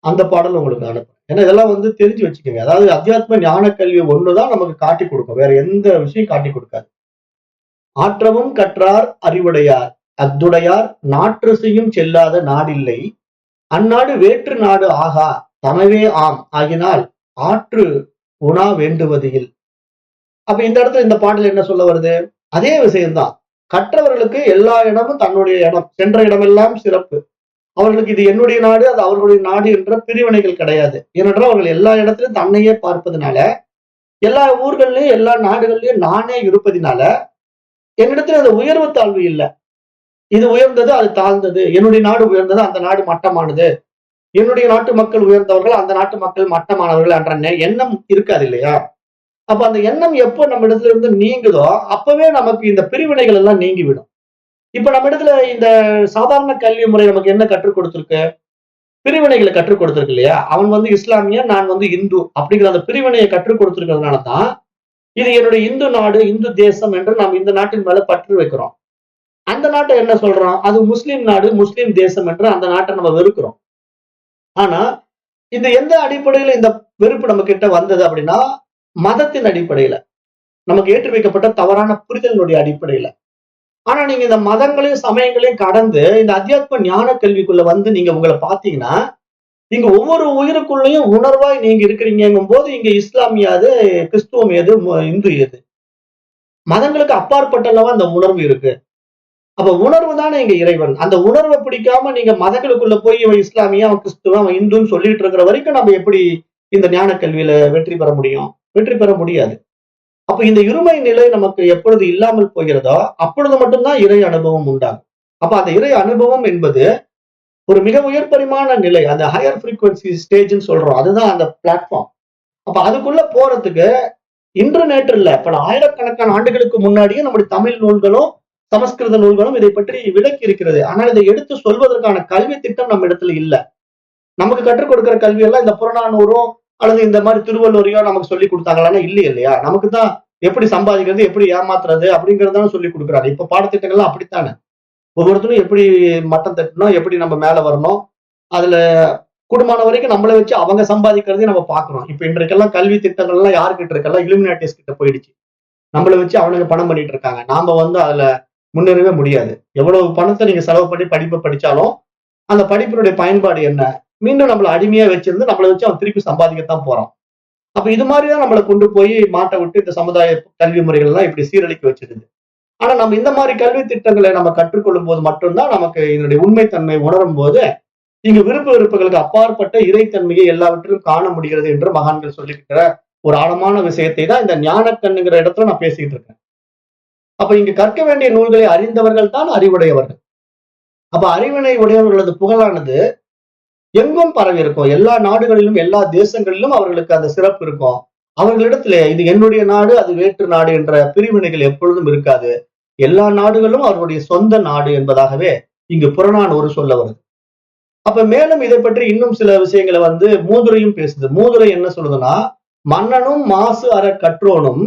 அந்த பாடல் உங்களுக்கு அனுப்புறேன். ஏன்னா இதெல்லாம் வந்து தெரிஞ்சு வச்சுக்கோங்க. அதாவது அத்தியாத்ம ஞான கல்வி ஒண்ணுதான் நமக்கு காட்டி கொடுக்கும், வேற எந்த விஷயம் காட்டி கொடுக்காது. ஆற்றவும் கற்றார் அறிவுடையார் அத்துடையார் நாற்று செய்யும் செல்லாத நாடில்லை அந்நாடு வேற்று நாடு ஆகா தமவே ஆம் ஆகினால் ஆற்று உணா வேண்டுவது இல். அப்ப இந்த இடத்துல இந்த பாடல் என்ன சொல்ல வருது? அதே விஷயம்தான். கற்றவர்களுக்கு எல்லா இடமும் தன்னுடைய இடம், சென்ற இடமெல்லாம் சிறப்பு. அவர்களுக்கு இது என்னுடைய நாடு, அது அவர்களுடைய நாடு என்ற பிரிவினைகள் கிடையாது. ஏனென்றால் அவர்கள் எல்லா இடத்திலும் தன்னையே பார்ப்பதனால, எல்லா ஊர்கள்லயும் எல்லா நாடுகள்லயும் நானே இருப்பதினால என்னிடத்துல அந்த உயர்வு தாழ்வு இல்லை. இது உயர்ந்தது, அது தாழ்ந்தது. என்னுடைய நாடு உயர்ந்தது, அந்த நாடு மட்டமானது. என்னுடைய நாட்டு மக்கள் உயர்ந்தவர்கள், அந்த நாட்டு மக்கள் மட்டமானவர்கள் என்ற எண்ணம் இருக்காது இல்லையா? அப்ப அந்த எண்ணம் எப்போ நம்ம இடத்துல இருந்து நீங்குதோ அப்பவே நமக்கு இந்த பிரிவினைகள் எல்லாம் நீங்கிவிடும். இப்ப நம்ம இடத்துல இந்த சாதாரண கல்வி முறை நமக்கு என்ன கற்றுக் கொடுத்திருக்கு? பிரிவினைகளை கற்றுக் கொடுத்திருக்கு இல்லையா? அவன் வந்து இஸ்லாமியன், நான் வந்து இந்து அப்படிங்கிற அந்த பிரிவினையை கற்றுக் கொடுத்திருக்கிறதுனாலதான் இது என்னுடைய இந்து நாடு, இந்து தேசம் என்று நாம் இந்த நாட்டின் மேல பற்று வைக்கிறோம். அந்த நாட்டை என்ன சொல்றோம்? அது முஸ்லிம் நாடு, முஸ்லிம் தேசம் என்று அந்த நாட்டை நம்ம வெறுக்கிறோம். ஆனா இந்த எந்த அடிப்படையில இந்த வெறுப்பு நம்ம கிட்ட வந்தது அப்படின்னா, மதத்தின் அடிப்படையில நமக்கு ஏற்றி வைக்கப்பட்ட தவறான புரிதலினுடைய அடிப்படையில. ஆனா நீங்க இந்த மதங்களையும் சமயங்களையும் கடந்து இந்த அத்தியாத்ம ஞான கல்விக்குள்ள வந்து நீங்க உங்களை பாத்தீங்கன்னா, இங்க ஒவ்வொரு உயிருக்குள்ளயும் உணர்வாய் நீங்க இருக்கிறீங்கும் போது இங்க இஸ்லாமிய எது, கிறிஸ்துவம் எது, இந்து எது? மதங்களுக்கு அப்பாற்பட்டல்லவா அந்த உணர்வு இருக்கு. அப்ப உணர்வு தானே இங்க இறைவன். அந்த உணர்வை பிடிக்காம நீங்க மதங்களுக்குள்ள போய் இவன் இஸ்லாமியா, அவன் கிறிஸ்துவன், அவன் இந்துன்னு சொல்லிட்டு இருக்கிற வரைக்கும் நம்ம எப்படி இந்த ஞான கல்வியில வெற்றி பெற முடியும்? வெற்றி பெற முடியாது. அப்ப இந்த இருமை நிலை நமக்கு எப்பொழுது இல்லாமல் போகிறதோ அப்பொழுது மட்டும்தான் இறை அனுபவம் உண்டாகும். அப்ப அந்த இறை அனுபவம் என்பது ஒரு மிக உயர் பரிமாண நிலை, அந்த ஹையர் ஃப்ரீக்வன்சி ஸ்டேஜ்ன்னு சொல்றோம். அதுதான் அந்த பிளாட்ஃபார்ம். அப்ப அதுக்குள்ள போறதுக்கு இன்று நேற்று இல்ல, பல ஆயிரக்கணக்கான ஆண்டுகளுக்கு முன்னாடியே நம்முடைய தமிழ் நூல்களும் சமஸ்கிருத நூல்களும் இதை பற்றி விளக்கி இருக்கிறது. ஆனால் இதை எடுத்து சொல்வதற்கான கல்வி திட்டம் நம்ம இடத்துல இல்ல. நமக்கு கற்றுக் கொடுக்கிற கல்வி எல்லாம் இந்த புறநானூறும் அல்லது இந்த மாதிரி திருவள்ளுவரையோ நமக்கு சொல்லி கொடுத்தாங்களான்னா இல்லையா? நமக்கு தான் எப்படி சம்பாதிக்கிறது, எப்படி ஏமாத்துறது அப்படிங்கறதான சொல்லி கொடுக்குறாங்க. இப்ப பாடத்திட்டங்கள்லாம் அப்படித்தானே. ஒவ்வொருத்தரும் எப்படி மட்டம் தட்டணும், எப்படி நம்ம மேல வரணும், அதுல கூடுமான வரைக்கும் நம்மளை வச்சு அவங்க சம்பாதிக்கிறதையும் நம்ம பாக்குறோம். இப்ப இன்றைக்கெல்லாம் கல்வி திட்டங்கள் எல்லாம் யாருக்கிட்ட இருக்கெல்லாம் இலுமினாட்டிஸ் கிட்ட போயிடுச்சு. நம்மளை வச்சு அவனுங்க பணம் பண்ணிட்டு இருக்காங்க. நாம அதுல முன்னேறவே முடியாது. எவ்வளவு பணத்தை நீங்க செலவு பண்ணி படிப்பை படிச்சாலும் அந்த படிப்பினுடைய பயன்பாடு என்ன? மீண்டும் நம்மளை அடிமையா வச்சிருந்து நம்மளை வச்சு அவன் திருப்பி சம்பாதிக்கத்தான் போறான். அப்ப இது மாதிரிதான் நம்மளை கொண்டு போய் மாட்ட விட்டு இந்த சமுதாய கல்வி முறைகள் எல்லாம் இப்படி சீரழிக்க வச்சிருது. ஆனா நம்ம இந்த மாதிரி கல்வி திட்டங்களை நம்ம கற்றுக்கொள்ளும் போது மட்டும்தான் நமக்கு இதனுடைய உண்மைத்தன்மை உணரும் போது இங்கு விருப்ப வெறுப்புகளுக்கு அப்பாற்பட்ட இறைத்தன்மையை எல்லாவற்றிலும் காண முடிகிறது என்று மகான்கள் சொல்லிக்கிற ஒரு ஆழமான விஷயத்தை தான் இந்த ஞானக்கண்ணுங்கிற இடத்துல நான் பேசிக்கிட்டு இருக்கேன். அப்ப இங்கு கற்க வேண்டிய நூல்களை அறிந்தவர்கள் தான் அறிவுடையவர்கள். அப்ப அறிவினை உடையவர்களது புகழானது எங்கும் பரவி இருக்கும். எல்லா நாடுகளிலும் எல்லா தேசங்களிலும் அவர்களுக்கு அந்த சிறப்பு இருக்கும். அவர்களிடத்துல இது என்னுடைய நாடு, அது வேற்று நாடு என்ற பிரிவினைகள் எப்பொழுதும் இருக்காது. எல்லா நாடுகளும் அவர்களுடைய சொந்த நாடு என்பதாகவே இங்கு புறநானூறு சொல்ல வருது. அப்ப மேலும் இதை பற்றி இன்னும் சில விஷயங்களை மூதுரையும் பேசுது. மூதுரை என்ன சொல்லுதுன்னா, மன்னனும் மாசு அற கற்றோனும்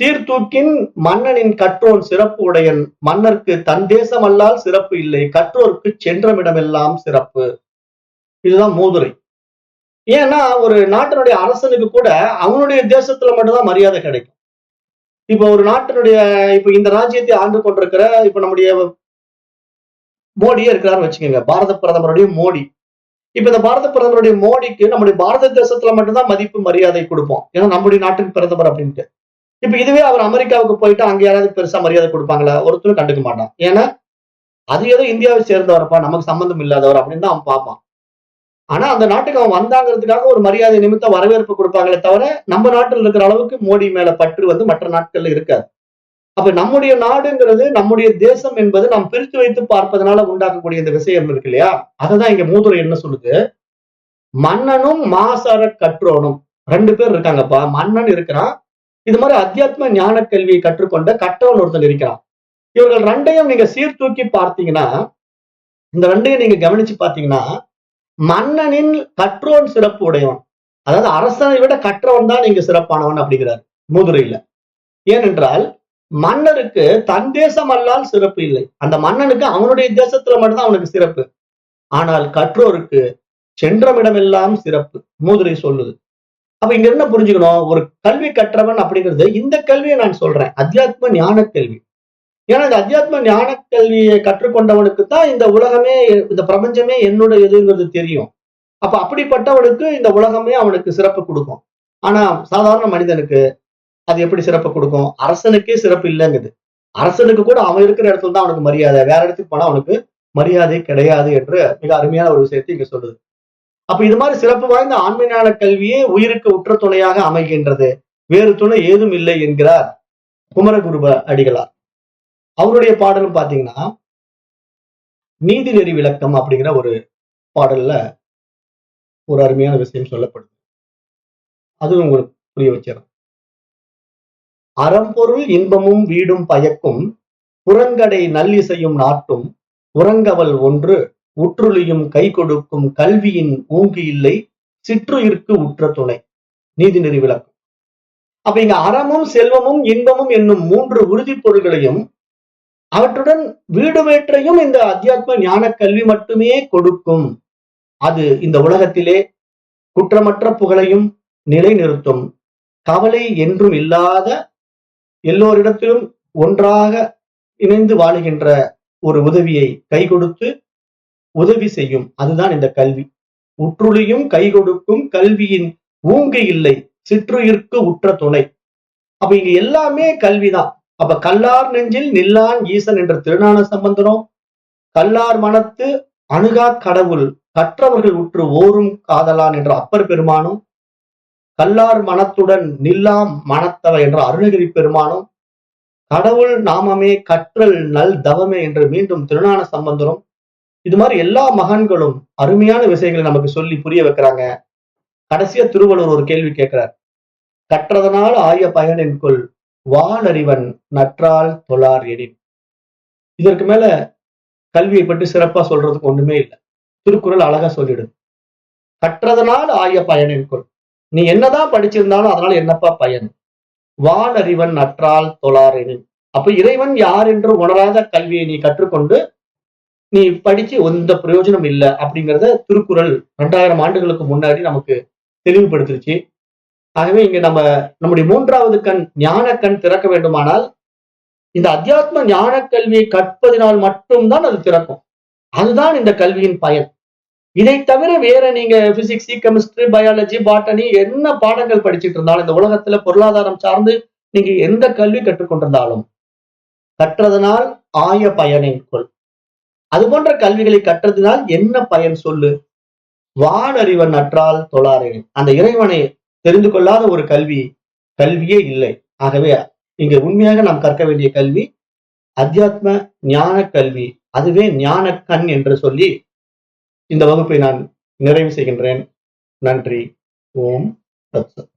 சீர்தூக்கின் மன்னனின் கற்றோன் சிறப்பு உடையன், மன்னருக்கு தன் தேசம் அல்லால் சிறப்பு இல்லை, கற்றோருக்கு சென்றமிடமெல்லாம் சிறப்பு. இதுதான் மூதுரை. ஏன்னா ஒரு நாட்டினுடைய அரசனுக்கு கூட அவனுடைய தேசத்துல மட்டும்தான் மரியாதை கிடைக்கும். இப்ப ஒரு நாட்டினுடைய இப்ப இந்த ராஜ்யத்தை ஆண்டு கொண்டிருக்கிற இப்ப நம்முடைய மோடியே இருக்கிறாருன்னு வச்சுக்கோங்க, பாரத பிரதமருடைய மோடி. இப்ப இந்த பாரத பிரதமருடைய மோடிக்கு நம்முடைய பாரத தேசத்துல மட்டும்தான் மதிப்பு மரியாதை கொடுப்போம். ஏன்னா நம்முடைய நாட்டின் பிரதமர் அப்படின்ட்டு. இப்ப இதுவே அவர் அமெரிக்காவுக்கு போயிட்டு அங்க யாராவது பெருசா மரியாதை கொடுப்பாங்களா? ஒருத்தரும் கண்டுக்க மாட்டான். ஏன்னா அது ஏதோ இந்தியாவை சேர்ந்தவரப்பா, நமக்கு சம்பந்தம் இல்லாதவர் அப்படின்னு தான் அவன் பார்ப்பான். ஆனா அந்த நாட்டுக்கு அவன் வந்தாங்கிறதுக்காக ஒரு மரியாதை நிமித்த வரவேற்பு கொடுப்பாங்களே தவிர நம்ம நாட்டில் இருக்கிற அளவுக்கு மோடி மேல பற்று மற்ற நாட்கள்ல இருக்காது. அப்ப நம்முடைய நாடுங்கிறது, நம்முடைய தேசம் என்பது நாம் பிரித்து வைத்து பார்ப்பதனால உண்டாக்கக்கூடிய இந்த விஷயம் இருக்கு இல்லையா? அததான் இங்க மூதுரை என்ன சொல்லுது, மன்னனும் மாசற கற்றோனும். 2 பேர் இருக்காங்கப்பா. மன்னன் இருக்கிறான், இது மாதிரி அத்தியாத்ம ஞான கல்வியை கற்றுக்கொண்ட கற்றவன் ஒருத்தன் இருக்கிறான். இவர்கள் 2யும் நீங்க சீர்தூக்கி பார்த்தீங்கன்னா, இந்த 2யும் நீங்க கவனிச்சு பார்த்தீங்கன்னா, மன்னனின் கற்றோன் சிறப்பு உடையவன், அதாவது அரசனை விட கற்றவன் தான் நீங்க சிறப்பானவன் அப்படிங்கிறார் மூதுரையில. ஏனென்றால் மன்னருக்கு தன் தேசம் அல்லால் சிறப்பு இல்லை. அந்த மன்னனுக்கு அவனுடைய தேசத்துல மட்டும்தான் அவனுக்கு சிறப்பு. ஆனால் கற்றோருக்கு சென்றமிடமெல்லாம் சிறப்பு மூதுரை சொல்லுது. அப்ப இங்க என்ன புரிஞ்சுக்கணும், ஒரு கல்வி கற்றவன் அப்படிங்கிறது இந்த கல்வியை நான் சொல்றேன், அத்தியாத்ம ஞான கல்வி. ஏன்னா இந்த அத்தியாத்ம ஞான கல்வியை கற்றுக்கொண்டவனுக்கு தான் இந்த உலகமே, இந்த பிரபஞ்சமே என்னோட எதுங்கிறது தெரியும். அப்ப அப்படிப்பட்டவனுக்கு இந்த உலகமே அவனுக்கு சிறப்பு கொடுக்கும். ஆனா சாதாரண மனிதனுக்கு அது எப்படி சிறப்பு கொடுக்கும்? அரசனுக்கே சிறப்பு இல்லைங்குது. அரசனுக்கு கூட அவன் இருக்கிற இடத்துல தான் அவனுக்கு மரியாதை, வேற இடத்துக்கு போனா அவனுக்கு மரியாதை கிடையாது என்று மிக அருமையான ஒரு விஷயத்தை இங்க சொல்லுது. அப்ப இது மாதிரி சிறப்பு வாய்ந்த ஆன்மீக கல்வியே உயிருக்கு உற்ற துணையாக அமைகின்றது, வேறு துணை ஏதும் இல்லை என்கிறார் குமரகுருப அடிகளார். அவருடைய பாடலும் பாத்தீங்கன்னா நீதிநெறி விளக்கம் அப்படிங்கிற ஒரு பாடல்ல ஒரு அருமையான விஷயம் சொல்லப்படுது. அதுவும் உங்களுக்கு புரிய வச்சிடும். அறம்பொருள் இன்பமும் வீடும் பயக்கும், புறங்கடை நல்லிசையும் நாட்டும், உறங்கவல் ஒன்று உற்றுளியும் கை கொடுக்கும், கல்வியின் ஊங்கி இல்லை சிற்றுயிர்க்கு உற்ற துணை. நீதிநெறி விளக்கம். அப்ப இங்க அறமும் செல்வமும் இன்பமும் என்னும் 3 உறுதி பொருள்களையும் அவற்றுடன் வீடு வேற்றையும் இந்த அத்தியாத்ம ஞான கல்வி மட்டுமே கொடுக்கும். அது இந்த உலகத்திலே குற்றமற்ற புகழையும் நிலைநிறுத்தும், கவலை என்றும் இல்லாத எல்லோரிடத்திலும் ஒன்றாக இணைந்து வாழுகின்ற ஒரு உதவியை கை கொடுத்து உதவி செய்யும். அதுதான் இந்த கல்வி. உற்றுளியும் கை கொடுக்கும், கல்வியின் ஊங்கி இல்லை சிற்றுயிர்க்கு உற்ற துணை. அப்ப இங்க எல்லாமே கல்விதான். அப்ப கல்லார் நெஞ்சில் நில்லான் ஈசன் என்ற திருஞான சம்பந்தரும், கல்லார் மனத்து அணுகா கடவுள் கற்றவர்கள் உற்று ஓரும் காதலான் என்ற அப்பர் பெருமானும், கல்லார் மனத்துடன் நில்லாம் மனத்தவ என்ற அருணகிரி பெருமானும், கடவுள் நாமமே கற்றல் நல் தவமே என்று மீண்டும் திருஞான சம்பந்தரும் இது மாதிரி எல்லா மகான்களும் அருமையான விஷயங்களை நமக்கு சொல்லி புரிய வைக்கிறாங்க. கடைசியா திருவள்ளுவர் ஒரு கேள்வி கேட்கிறார். கற்றதனால் ஆய பயனென்கொல் வாளறிவன் நற்றால் தொழார் எனின். இதற்கு மேல கல்வியை பற்றி சிறப்பா சொல்றதுக்கு ஒண்ணுமே இல்லை. திருக்குறள் அழகா சொல்லிடுது. கற்றதனால் ஆய பயனென்கொல். நீ என்னதான் படிச்சிருந்தாலும் அதனால என்னப்பா பயன்? வாளறிவன் நற்றால் தொழார் எனின். அப்ப இறைவன் யார் என்று உணராத கல்வியை நீ கற்றுக்கொண்டு நீ படிச்சு எந்த பிரயோஜனம் இல்லை அப்படிங்கிறத திருக்குறள் 2000 ஆண்டுகளுக்கு முன்னாடி நமக்கு தெளிவுபடுத்திருச்சு. ஆகவே இங்க நம்முடைய 3வது கண் ஞான கண் திறக்க வேண்டுமானால் இந்த அத்தியாத்ம ஞான கல்வியை கற்பதினால் மட்டும்தான் அது திறக்கும். அதுதான் இந்த கல்வியின் பயன். இதை தவிர வேற நீங்க பிசிக்ஸ், கெமிஸ்ட்ரி, பயாலஜி, பாட்டனி என்ன பாடங்கள் படிச்சுட்டு இருந்தாலும் இந்த உலகத்துல பொருளாதாரம் சார்ந்து நீங்க எந்த கல்வி கற்றுக்கொண்டிருந்தாலும் கற்றதனால் ஆய பயனென்கொல். அது போன்ற கல்விகளை கற்றதினால் என்ன பயன் சொல்லு? வானறிவன் நற்றால் தொழாரே. அந்த இறைவனை தெரிந்து கொள்ளாத ஒரு கல்வியே இல்லை. ஆகவே இங்க உண்மையாக நாம் கற்க வேண்டிய கல்வி அத்தியாத்ம ஞான கல்வி. அதுவே ஞான கண் என்று சொல்லி இந்த வகுப்பை நான் நிறைவு செய்கின்றேன். நன்றி. ஓம் தத்சத்.